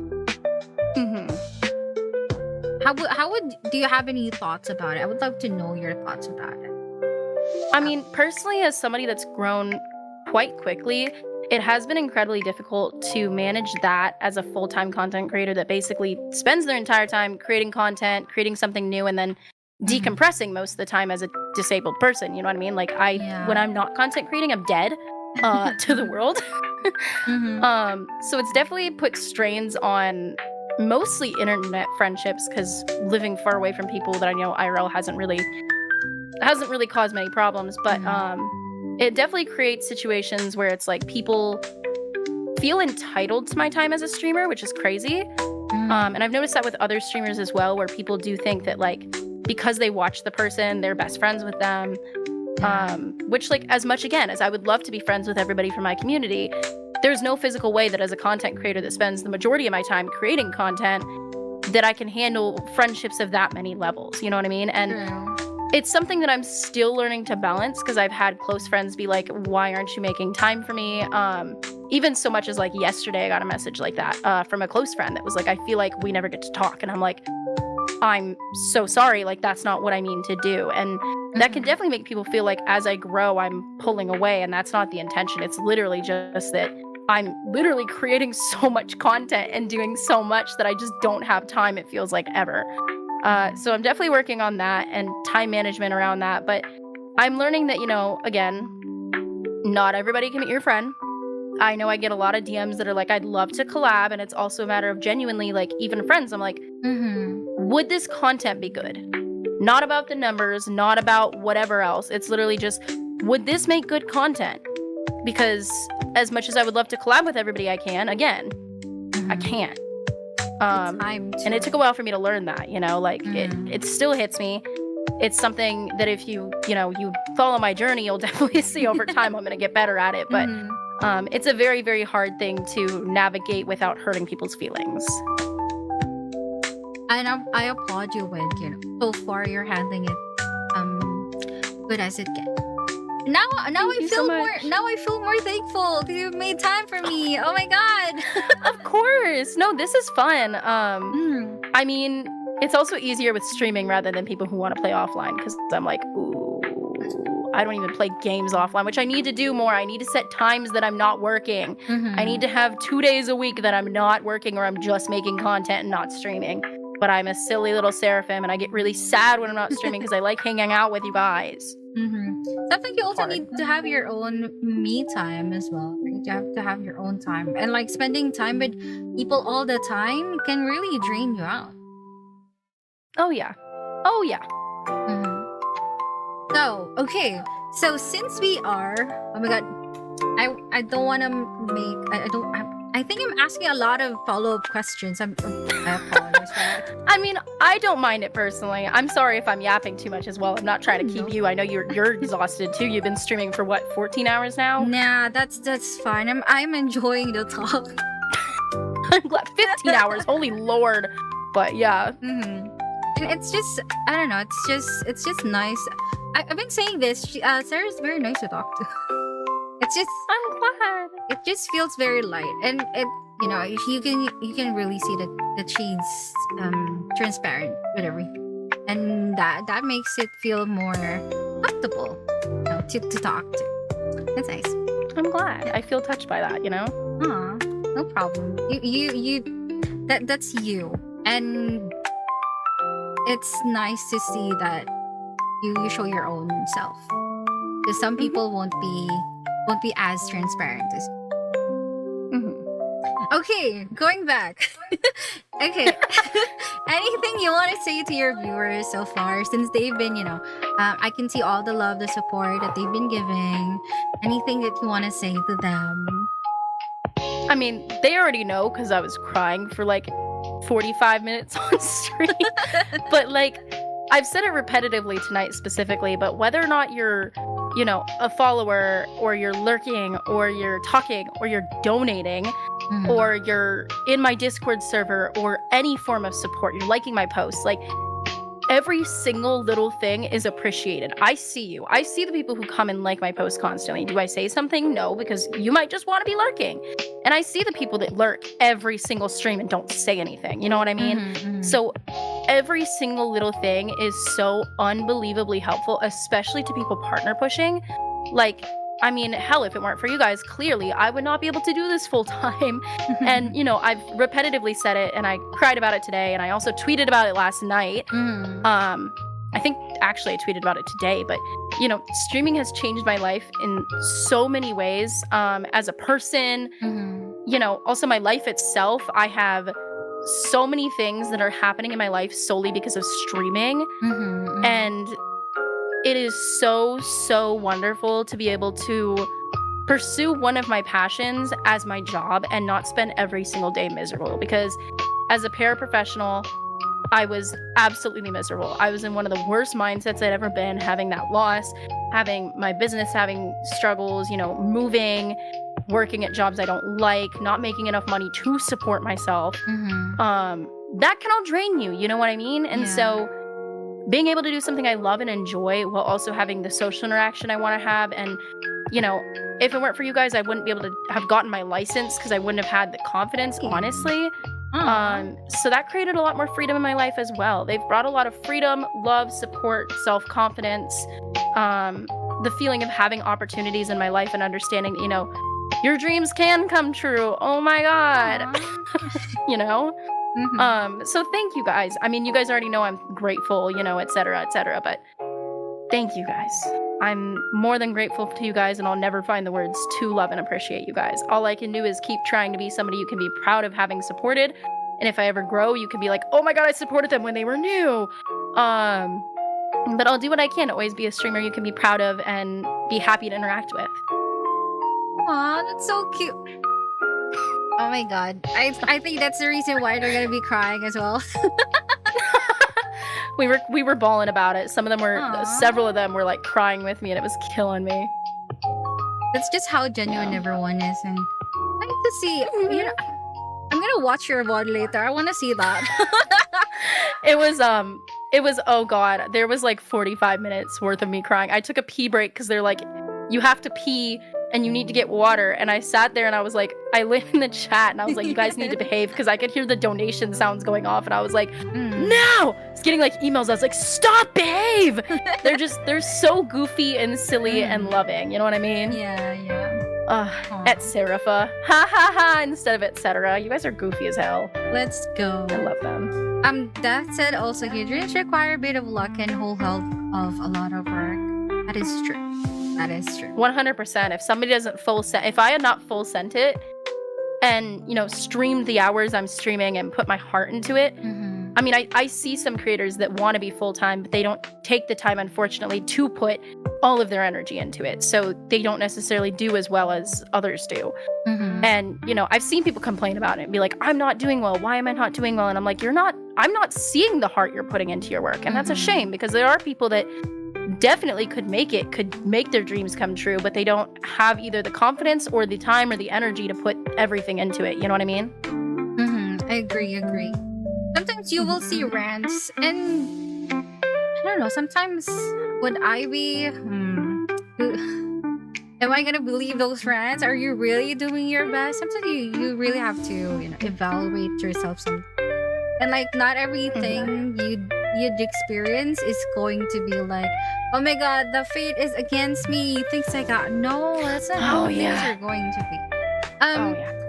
Do you have any thoughts about it? I would love to know your thoughts about it. I mean, personally, as somebody that's grown quite quickly, it has been incredibly difficult to manage that as a full-time content creator that basically spends their entire time creating content, creating something new, and then decompressing most of the time as a disabled person. You know what I mean? Like, when I'm not content creating, I'm dead to the world. So it's definitely put strains on mostly internet friendships, because living far away from people that I know IRL hasn't really caused many problems. But it definitely creates situations where it's like people feel entitled to my time as a streamer, which is crazy. And I've noticed that with other streamers as well, where people do think that, like, because they watch the person, they're best friends with them. Which, like, as much, again, as I would love to be friends with everybody from my community, there's no physical way that as a content creator that spends the majority of my time creating content that I can handle friendships of that many levels. You know what I mean? And it's something that I'm still learning to balance, because I've had close friends be like, why aren't you making time for me? Even so much as, like, yesterday I got a message like that from a close friend that was like, I feel like we never get to talk. And I'm like, I'm so sorry, like, that's not what I mean to do. And that can definitely make people feel like as I grow, I'm pulling away, and that's not the intention. It's literally just that I'm literally creating so much content and doing so much that I just don't have time, it feels like, ever. So I'm definitely working on that and time management around that. But I'm learning that, again, not everybody can be your friend. I know I get a lot of DMs that are like, I'd love to collab. And it's also a matter of genuinely, like, even friends, I'm like, would this content be good? Not about the numbers, not about whatever else. It's literally just, would this make good content? Because as much as I would love to collab with everybody I can, again, I can't. time and it took a while for me to learn that, like Mhm. it still hits me. It's something that if you follow my journey, you'll definitely see over time I'm going to get better at it. But Mhm. it's a very, very hard thing to navigate without hurting people's feelings. And I applaud you with, so far you're handling it good as it gets. Now Thank I you feel so more much. now I feel more thankful because you made time for me. Oh my god. Of course. No, this is fun. Mm. I mean, it's also easier with streaming rather than people who want to play offline because I'm like, ooh, I don't even play games offline, which I need to do more. I need to set times that I'm not working. Mhm. I need to have 2 days a week that I'm not working or I'm just making content and not streaming. But I'm a silly little seraphim and I get really sad when I'm not streaming because I like hanging out with you guys. Mhm. So I think you also Hard. need to have your own me time as well. Right? You have to have your own time, and like spending time with people all the time can really drain you out. Oh, yeah. Oh, yeah. Mhm. So okay, so since we are, oh my god, I don't want to make I don't I think I'm asking a lot of follow-up questions. I apologize for that. I mean, I don't mind it personally. I'm sorry if I'm yapping too much as well. I'm not trying to keep No. you. I know you're exhausted too. You've been streaming for what, 14 hours now? Nah, that's fine. I'm enjoying the talk. I'm glad. 15 hours. Holy Lord. But yeah. Mm-hmm. And it's just, I don't know, it's just nice. I've been saying this. Sarah's very nice to talk to. It's just, I'm glad. it just feels very light, and it, you can really see that she's transparent with everything, and that makes it feel more comfortable, to talk to. That's nice. I'm glad. I feel touched by that, Aw, no problem. That's you, and it's nice to see that you show your own self. Because some people won't be as transparent as you. Mhm. Okay, going back. Okay, anything you want to say to your viewers so far, since they've been, I can see all the love, the support that they've been giving. Anything that you want to say to them? I mean, they already know because I was crying for like 45 minutes on stream. But like, I've said it repetitively tonight specifically, but whether or not you're, a follower or you're lurking or you're talking or you're donating Mhm. or you're in my Discord server or any form of support, you're liking my posts, like every single little thing is appreciated. I see you. I see the people who come and like my posts constantly. Do I say something? No, because you might just want to be lurking. And I see the people that lurk every single stream and don't say anything. You know what I mean? Mhm, mhm. So every single little thing is so unbelievably helpful, especially to people partner pushing. Like, I mean, hell, if it weren't for you guys, clearly I would not be able to do this full time. And, I've repetitively said it and I cried about it today and I also tweeted about it last night. Mhm. I think actually I tweeted about it today, but, streaming has changed my life in so many ways, as a person, Mhm. Also my life itself. I have so many things that are happening in my life solely because of streaming. Mhm, mhm. And it is so, so wonderful to be able to pursue one of my passions as my job and not spend every single day miserable. Because as a paraprofessional, I was absolutely miserable. I was in one of the worst mindsets I'd ever been, having that loss, having my business having struggles, moving, working at jobs I don't like, not making enough money to support myself. Mhm. That can all drain you, you know what I mean? And Yeah. so being able to do something I love and enjoy while also having the social interaction I want to have. And, if it weren't for you guys, I wouldn't be able to have gotten my license because I wouldn't have had the confidence, honestly. Aw. So that created a lot more freedom in my life as well. They've brought a lot of freedom, love, support, self-confidence, the feeling of having opportunities in my life and understanding that, your dreams can come true. Oh my God. Aw. Mhm. So thank you guys. I mean, you guys already know I'm grateful, et cetera, but thank you guys. I'm more than grateful to you guys, and I'll never find the words to love and appreciate you guys. All I can do is keep trying to be somebody you can be proud of having supported. And if I ever grow, you can be like, oh my God, I supported them when they were new. But I'll do what I can to always be a streamer you can be proud of and be happy to interact with. Aw, that's so cute. Oh my god. I think that's the reason why they're gonna be crying as well. We were bawling about it. Aw. Several of them were like crying with me, and it was killing me. That's just how genuine Yeah. everyone is, and I like to see. You know, I'm gonna watch your VOD later. I want to see that. It was oh god, there was like 45 minutes worth of me crying. I took a pee break because they're like, you have to pee and you need to get water. And I sat there and I was like, I lit in the chat and I was like, you guys need to behave, because I could hear the donation sounds going off and I was like, no! I was getting like emails. I was like, stop, behave! They're so goofy and silly and loving. You know what I mean? Yeah, yeah. Et Serapha. Ha ha ha, instead of etc. You guys are goofy as hell. Let's go. I love them. That said, also, your dreams require a bit of luck and whole health of a lot of work. That is true. That is true. 100%. If somebody doesn't if I had not full sent it and, you know, streamed the hours I'm streaming and put my heart into it, I mean, I see some creators that want to be full-time, but they don't take the time, unfortunately, to put all of their energy into it. So they don't necessarily do as well as others do. And, you know, I've seen people complain about it and be like, I'm not doing well. Why am I not doing well? And I'm like, I'm not seeing the heart you're putting into your work. And that's a shame, because there are people that definitely could make their dreams come true, but they don't have either the confidence or the time or the energy to put everything into it. You know what I mean? I agree. Sometimes you will see rants, and I don't know, sometimes would I be am I gonna believe those rants? Are you really doing your best? Sometimes you really have to, you know, evaluate yourself and like not everything you'd experience is going to be like, oh my god, the fate is against me, things like that. No, that's not how things are going to be.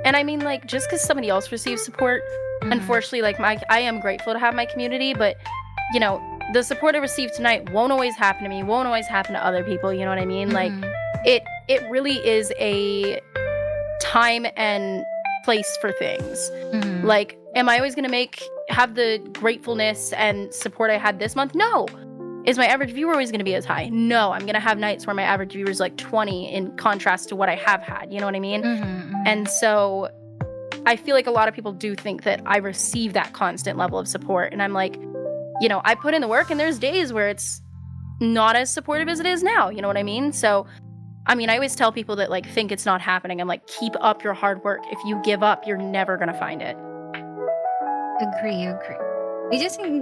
And I mean, like, just because somebody else receives support, unfortunately, like, I am grateful to have my community, but, you know, the support I received tonight won't always happen to me, won't always happen to other people, you know what I mean? Like, it really is a time and place for things. Like, am I always gonna have the gratefulness and support I had this month? No. Is my average viewer always gonna be as high? No. I'm gonna have nights where my average viewer is like 20 in contrast to what I have had, you know what I mean? And so I feel like a lot of people do think that I receive that constant level of support, and I'm like, you know, I put in the work, and there's days where it's not as supportive as it is now, you know what I mean? So, I mean, I always tell people that, like, think it's not happening. I'm like, keep up your hard work. If you give up, you're never gonna find it. Agree.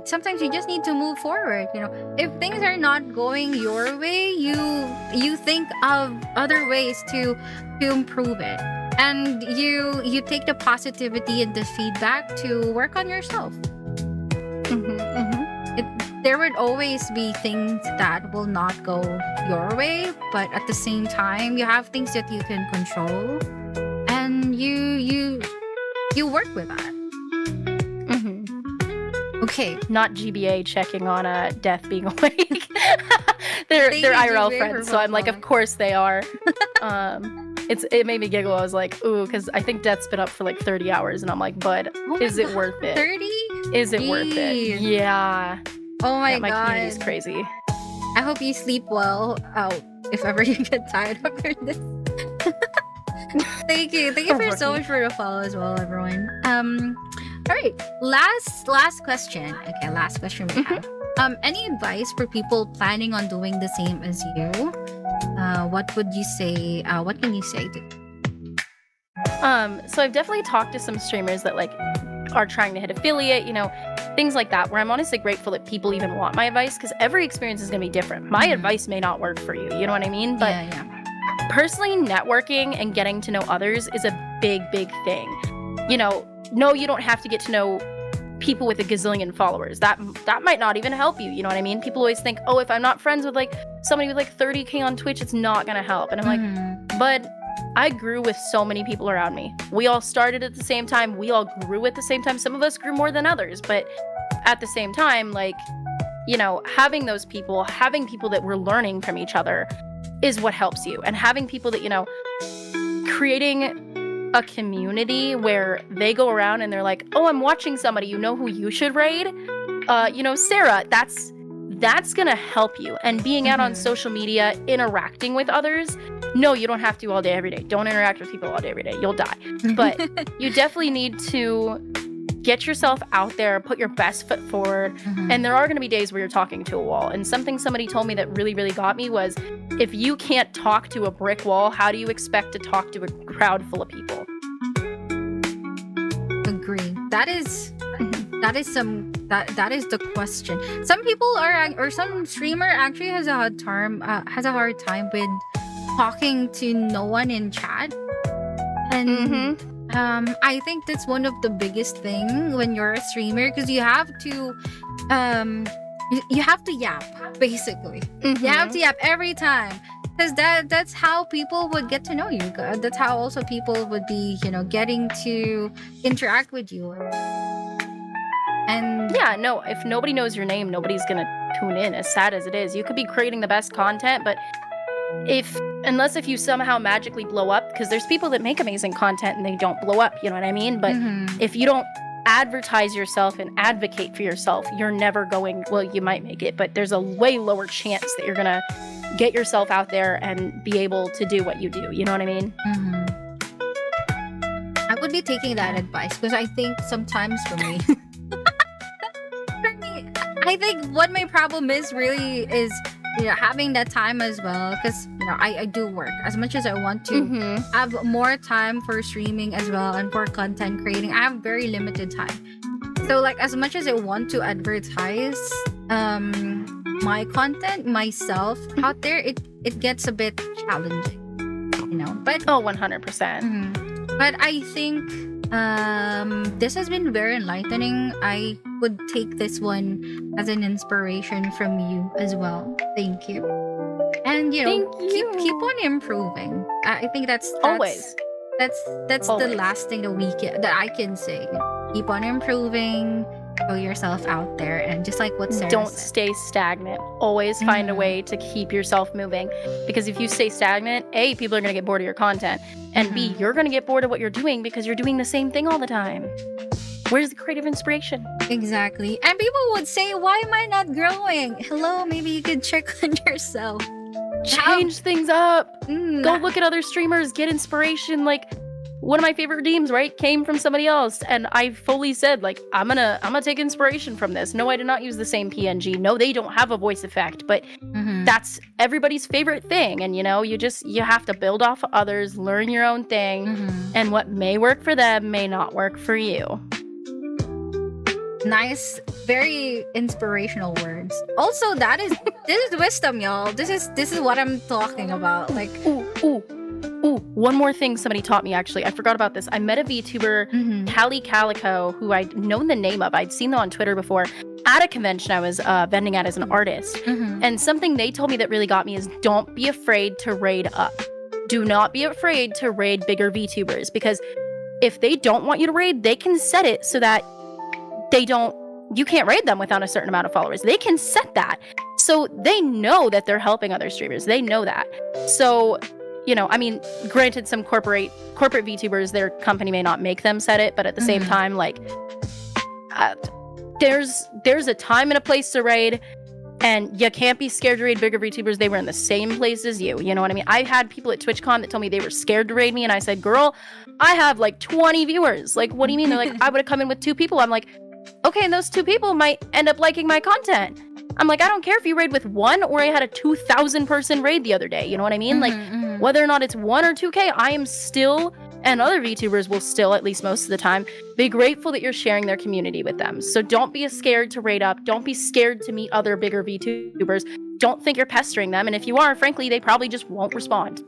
Sometimes you just need to move forward. You know, if things are not going your way, you think of other ways to improve it, and you take the positivity and the feedback to work on yourself. There would always be things that will not go your way, but at the same time, you have things that you can control, and you work with that. Okay. Not GBA checking on Death being awake. they're IRL friends, so I'm like, of course they are. It made me giggle. I was like, ooh, because I think Death's been up for like 30 hours, and I'm like, bud, is it worth it? 30? Is it worth it? Yeah. Oh my god. My community's crazy. I hope you sleep well if ever you get tired after this. Thank you for so much for the follow as well, everyone. All right, last question. Okay, last question we have. Any advice for people planning on doing the same as you? What would you say? What can you say to? So I've definitely talked to some streamers that like are trying to hit affiliate, you know, things like that, where I'm honestly grateful that people even want my advice, because every experience is going to be different. My advice may not work for you, you know what I mean? But personally, networking and getting to know others is a big thing. You know, no, you don't have to get to know people with a gazillion followers. That might not even help you, you know what I mean? People always think, oh, if I'm not friends with like somebody with like 30K on Twitch, it's not gonna help. And I'm like, but I grew with so many people around me. We all started at the same time. We all grew at the same time. Some of us grew more than others, but at the same time, like, you know, having those people, having people that we're learning from each other is what helps you. And having people that, you know, creating a community where they go around and they're like, oh, I'm watching somebody, you know who you should raid? You know, Sera, that's gonna help you. And being out on social media, interacting with others, no, you don't have to all day, every day. Don't interact with people all day, every day. You'll die. But you definitely need to get yourself out there, put your best foot forward. And there are going to be days where you're talking to a wall. And something somebody told me that really, really got me was, if you can't talk to a brick wall, how do you expect to talk to a crowd full of people? Agree. That is the question. Some people or some streamer actually has a hard time with talking to no one in chat. And I think that's one of the biggest thing when you're a streamer, because you have to yap, basically. You have to yap every time, because that's how people would get to know you. That's how also people would be, getting to interact with you. And yeah, no, if nobody knows your name, nobody's gonna tune in, as sad as it is. You could be creating the best content, but unless you somehow magically blow up, because there's people that make amazing content and they don't blow up, you know what I mean? But if you don't advertise yourself and advocate for yourself, you're never going, well, you might make it, but there's a way lower chance that you're gonna get yourself out there and be able to do what you do, you know what I mean? I would be taking that advice, because I think sometimes for me, I think what my problem is really is having that time as well, because I do work as much as I want to have more time for streaming as well and for content creating. I have very limited time, so as much as I want to advertise my content myself out there, it gets a bit challenging, but 100%. But I think this has been very enlightening. I would take this one as an inspiration from you as well. Thank you. And keep on improving. I think that's always that's always the last thing that I can say. Keep on improving. Throw yourself out there, and just like what Sera don't said, stay stagnant. Always find a way to keep yourself moving, because if you stay stagnant, A, people are going to get bored of your content, and B, you're going to get bored of what you're doing because you're doing the same thing all the time. Where's the creative inspiration? Exactly. And people would say, why am I not growing? Hello, maybe you could check on yourself. Change things up. Go look at other streamers, get inspiration. One of my favorite redeems, right, came from somebody else, and I fully said, I'm gonna take inspiration from this. No, I did not use the same PNG. No, they don't have a voice effect, but that's everybody's favorite thing. And you have to build off of others, learn your own thing, and what may work for them may not work for you. Nice, very inspirational words. Also, this is wisdom, y'all. This is what I'm talking about. Ooh, one more thing somebody taught me, actually. I forgot about this. I met a VTuber, Callie Calico, who I'd known the name of. I'd seen them on Twitter before. At a convention I was vending at as an artist. And something they told me that really got me is, don't be afraid to raid up. Do not be afraid to raid bigger VTubers, because if they don't want you to raid, they can set it so that you can't raid them without a certain amount of followers. They can set that. So they know that they're helping other streamers. They know that. So granted, some corporate VTubers, their company may not make them set it, but at the same time, there's a time and a place to raid, and you can't be scared to raid bigger VTubers. They were in the same place as you. You know what I mean? I had people at TwitchCon that told me they were scared to raid me, and I said, girl, I have 20 viewers. What do you mean? They're like, I would have come in with 2 people. I'm like, okay, and those 2 people might end up liking my content. I'm like, I don't care if you raid with 1, or I had a 2,000 person raid the other day. You know what I mean? Whether or not it's 1 or 2K, I am still, and other VTubers will still, at least most of the time, be grateful that you're sharing their community with them. So don't be scared to raid up. Don't be scared to meet other bigger VTubers. Don't think you're pestering them. And if you are, frankly, they probably just won't respond.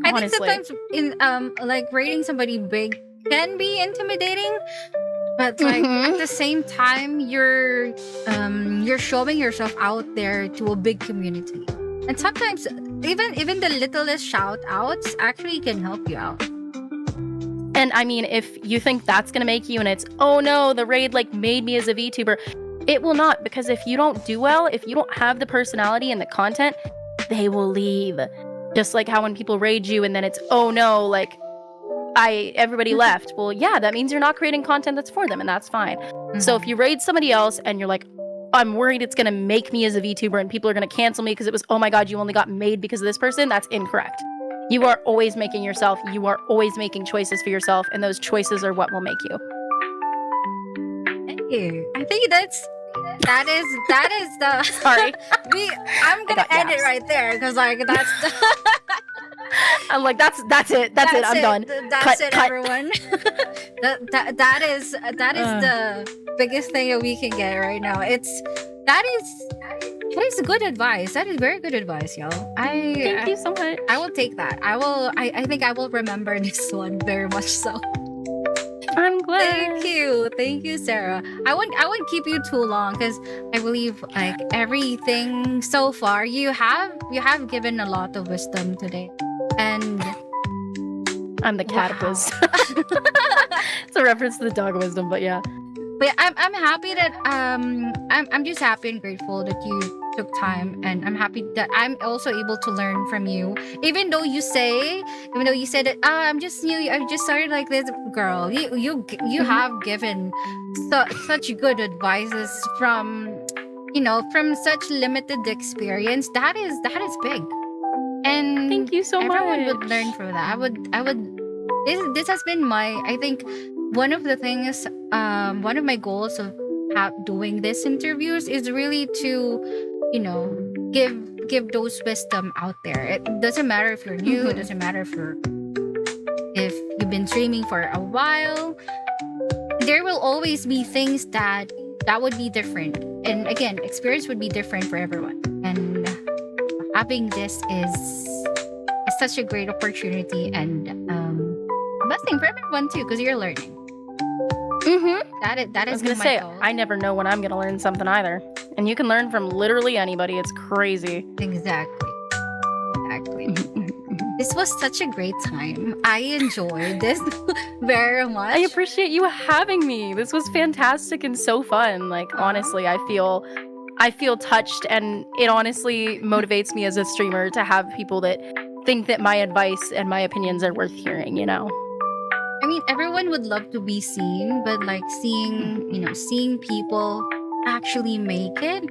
I think sometimes in raiding somebody big can be intimidating. But at the same time, you're showing yourself out there to a big community, and sometimes even the littlest shout outs actually can help you out. And I mean, if you think that's gonna make you, and it's, oh no, the raid made me as a VTuber, it will not, because if you don't do well, if you don't have the personality and the content, they will leave. Just like how when people raid you and then it's, oh no, everybody left. Well, yeah, that means you're not creating content that's for them, and that's fine. So if you raid somebody else and you're like, I'm worried it's going to make me as a VTuber and people are going to cancel me because it was, oh my God, you only got made because of this person. That's incorrect. You are always making yourself. You are always making choices for yourself, and those choices are what will make you. Hey, I think that is the Sorry. I'm gonna end it right there because like that's I'm like that's it. That's it. I'm done. That's it, cut. everyone. that is the biggest thing that we can get right now. That is good advice. That is very good advice, y'all. Thank you so much. I will take that. I think I will remember this one very much so. I'm glad. Thank you, Sera. I wouldn't keep you too long because I believe like everything so far you have given a lot of wisdom today, and I'm the cat of wisdom. It's a reference to the dog of wisdom, but yeah. But I'm happy that I'm just happy and grateful that you took time, and I'm happy that I'm also able to learn from you. Even though you said that I'm just new, I just started like this, girl. You have given such good advices from such limited experience. That is big. And thank you so much. Everyone would learn from that. I would. This has been I think one of the things. One of my goals of doing this interviews is really to, give those wisdom out there. It doesn't matter if you're new. It doesn't matter if you've been streaming for a while. There will always be things that would be different. And again, experience would be different for everyone. And having this is such a great opportunity and a blessing for everyone too, because you're learning. That is. I was gonna say, I never know when I'm gonna learn something either, and you can learn from literally anybody. It's crazy. Exactly. This was such a great time. I enjoyed this very much. I appreciate you having me. This was fantastic and so fun. Like honestly, I feel touched, and it honestly motivates me as a streamer to have people that think that my advice and my opinions are worth hearing. I mean, everyone would love to be seen, but like seeing people actually make it,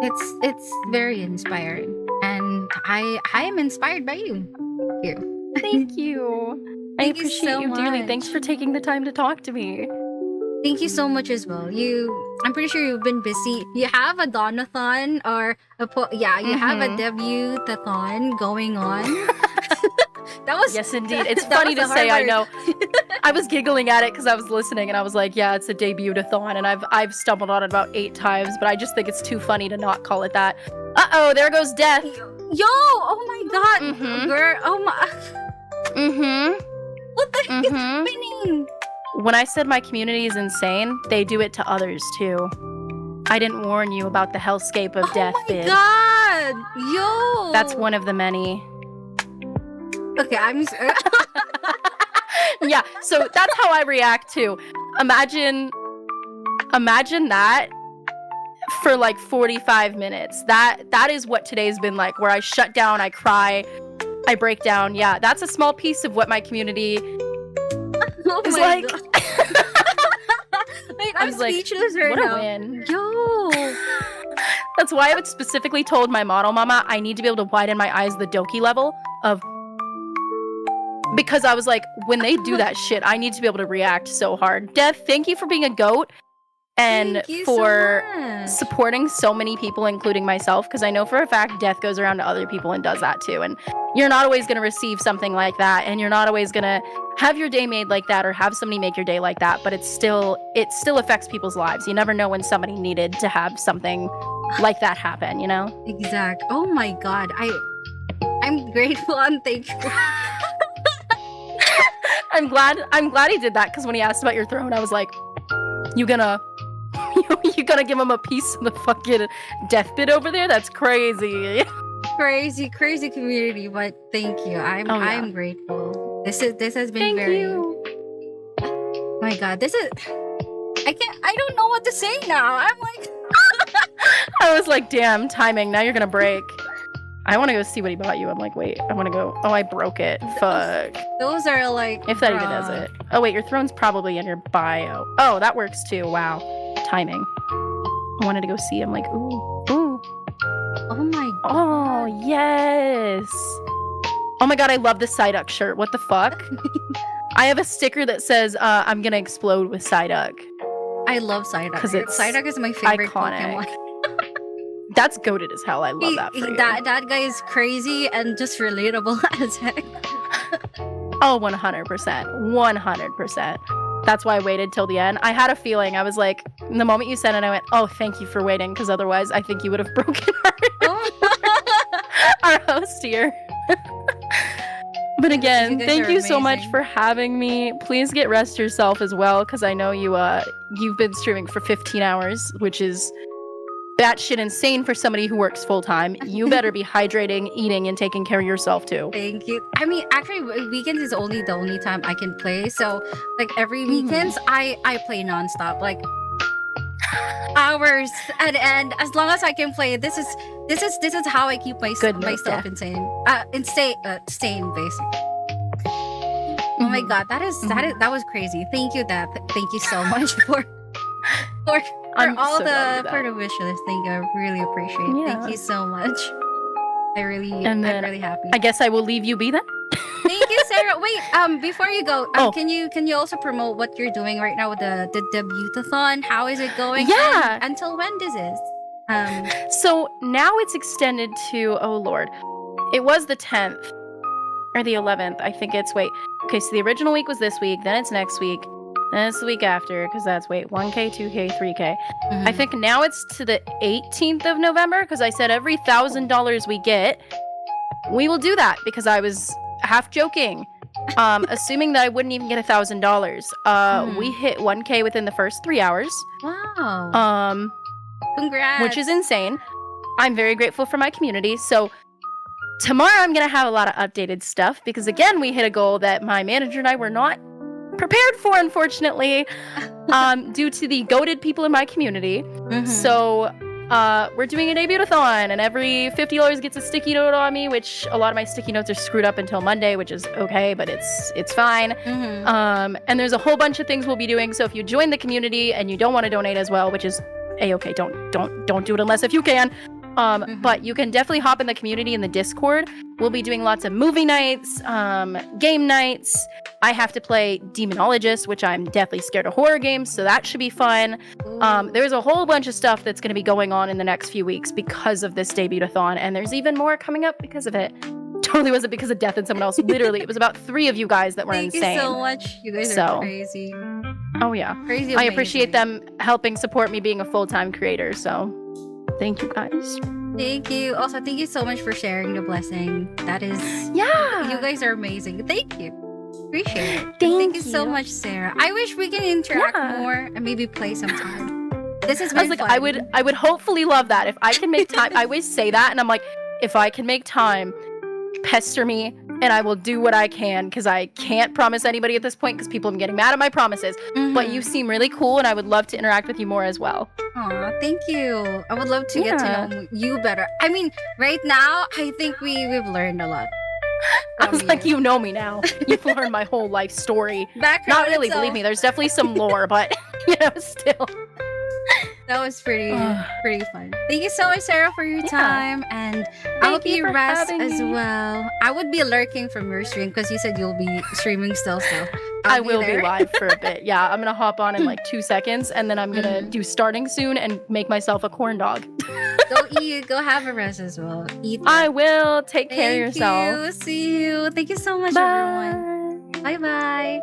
it's very inspiring. And I am inspired by you. Thank you. I appreciate you dearly. Thanks for taking the time to talk to me. Thank you so much as well. I'm pretty sure you've been busy. You have a Donathon or you have a debut-a-thon going on. Yes, indeed. It's funny to say, I know. I was giggling at it because I was listening and I was like, yeah, it's a debut-a-thon, and I've stumbled on it about 8 times, but I just think it's too funny to not call it that. Uh-oh, there goes Death. Yo, oh my God, girl, oh my. What the heck is happening? When I said my community is insane, they do it to others too. I didn't warn you about the hellscape of death, Oh my God, yo. That's one of the many. Okay, I'm sorry. Yeah, so that's how I react to. Imagine that for like 45 minutes. That is what today's been like, where I shut down, I cry, I break down. Yeah, that's a small piece of what my community is like. Wait, I'm speechless right now. What a win. Yo. That's why I specifically told my model mama I need to be able to widen my eyes the Doki level of, because I was like, when they do that shit, I need to be able to react so hard. Death, thank you for being a goat and for supporting so many people, including myself, because I know for a fact Death goes around to other people and does that too. And you're not always going to receive something like that, and you're not always going to have your day made like that or have somebody make your day like that, but it still affects people's lives. You never know when somebody needed to have something like that happen, Exact. Oh my God. I'm grateful and thankful. I'm glad he did that, because when he asked about your throne, I was like, you gonna give him a piece of the fucking death bit over there? That's crazy. Crazy community, but thank you. I'm grateful. This has been Thank you. Oh my God, I don't know what to say now. I'm like I was like, damn, timing, now you're gonna break. I want to go see what he bought you. I'm like, wait, I want to go. Oh, I broke it. Fuck. Those are like... If that even does it. Oh, wait, your throne's probably in your bio. Oh, that works too. Wow. Timing. I wanted to go see. I'm like, ooh. Oh my god. Oh, yes. Oh my god, I love the Psyduck shirt. What the fuck? I have a sticker that says, I'm gonna explode with Psyduck. I love Psyduck. 'Cause it's Psyduck is my favorite iconic. Pokemon. That's goated as hell. I love that for you. That guy is crazy and just relatable as heck. Oh, 100%. 100%. That's why I waited till the end. I had a feeling. I was like, the moment you said it, I went, oh, thank you for waiting, because otherwise I think you would have broken our host here. But again, thank you so much for having me. Please get rest yourself as well, because I know you've been streaming for 15 hours, which is batshit insane for somebody who works full-time. You better be hydrating, eating, and taking care of yourself too. Thank you. I mean, actually, weekends is only the only time I can play. So, like, every weekends, I play nonstop, like hours at end. As long as I can play, this is how I keep myself insane. Sane, basically. Oh my god, that was crazy. Thank you, Dad. Thank you so much for all the wish list. Thank you. I really appreciate it. Yeah. Thank you so much. I'm really happy. I guess I will leave you be then. Thank you, Sarah. Wait, before you go, can you also promote what you're doing right now with the Debuta-thon? How is it going? Yeah. And until when this is? So now it's extended to, oh lord, it was the 10th or the 11th. I think it's okay. So the original week was this week. Then it's next week. Then it's the week after, because that's 1K, 2K, 3K. Mm-hmm. I think now it's to the 18th of November, because I said every $1,000 we get, we will do that, because I was half joking, assuming that I wouldn't even get $1,000. We hit 1K within the first 3 hours. Wow. Congrats. Which is insane. I'm very grateful for my community. So tomorrow I'm going to have a lot of updated stuff, because again, we hit a goal that my manager and I were not prepared for, unfortunately, due to the goated people in my community. Mm-hmm. So we're doing a debut-a-thon, and every $50 gets a sticky note on me, which a lot of my sticky notes are screwed up until Monday, which is okay, but it's fine. Mm-hmm. And there's a whole bunch of things we'll be doing. So if you join the community and you don't want to donate as well, which is a-okay, don't do it unless if you can. But you can definitely hop in the community in the Discord. We'll be doing lots of movie nights, game nights. I have to play Demonologist, which I'm deathly scared of horror games, so that should be fun. There's a whole bunch of stuff that's going to be going on in the next few weeks because of this debut-a-thon, and there's even more coming up because of it. Totally wasn't because of death and someone else. Literally, it was about 3 of you guys that were insane. Thank you so much. You guys are crazy. Oh yeah. Crazy. I appreciate them helping support me being a full-time creator, so thank you guys. Thank you. Also, thank you so much for sharing the blessing. That is... Yeah. You guys are amazing. Thank you. Appreciate it. Thank you so much, Sarah. I wish we can interact more and maybe play sometime. This is I was like, fun. I would hopefully love that. If I can make time, I always say that, and I'm like, if I can make time, pester me, and I will do what I can, because I can't promise anybody at this point, because people are getting mad at my promises. Mm-hmm. But you seem really cool, and I would love to interact with you more as well. Aw, thank you. I would love to get to know you better. I mean, right now, I think we've learned a lot. I was like, you know me now. You've learned my whole life story. Background Not really, itself. Believe me. There's definitely some lore, but, still. That was pretty fun. Thank you so much, Sarah, for your time, and I hope you rest as well. I would be lurking from your stream, because you said you'll be streaming still, so I will be live for a bit. Yeah, I'm gonna hop on in like 2 seconds, and then I'm gonna do starting soon and make myself a corn dog. Go eat. Go have a rest as well. Eat. I will. Take care of yourself. Thank you. See you. Thank you so much, everyone. Bye bye.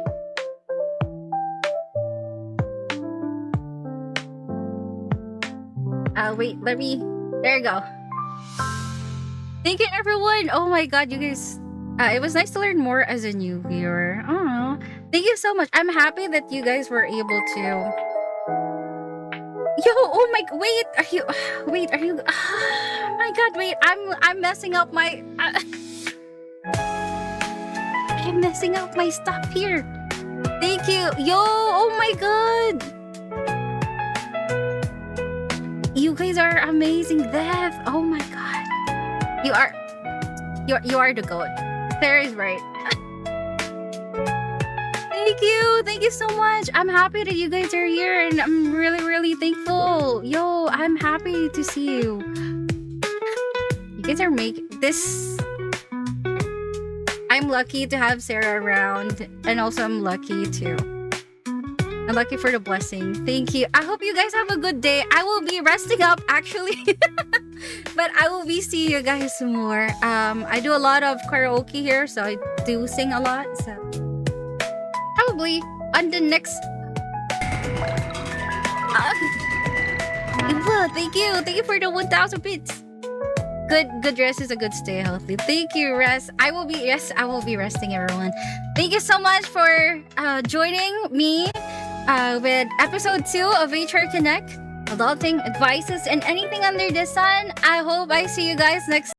Wait, there you go. Thank you, everyone. Oh my god, you guys. It was nice to learn more as a new viewer. Oh, thank you so much. I'm happy that you guys were able to. Yo, oh my, are you, oh my god, wait, I'm messing up my, I'm messing up my stuff here. Thank you. Yo, oh my god. You guys are amazing, Dev. Oh my god. You are the goat. Sarah is right. Thank you so much. I'm happy that you guys are here, and I'm really thankful. Yo, I'm happy to see you. You guys are making this. I'm lucky to have Sera around, and also I'm lucky too. I'm lucky for the blessing. Thank you. I hope you guys have a good day. I will be resting up actually. But I will be seeing you guys some more. I do a lot of karaoke here, so I do sing a lot. So probably on the next. Thank you for the 1,000 bits. Good rest is a good stay healthy. Thank you, rest. I will be resting, everyone. Thank you so much for joining me with episode 2 of HR Connect. Adulting, advices, and anything under the sun. I hope I see you guys next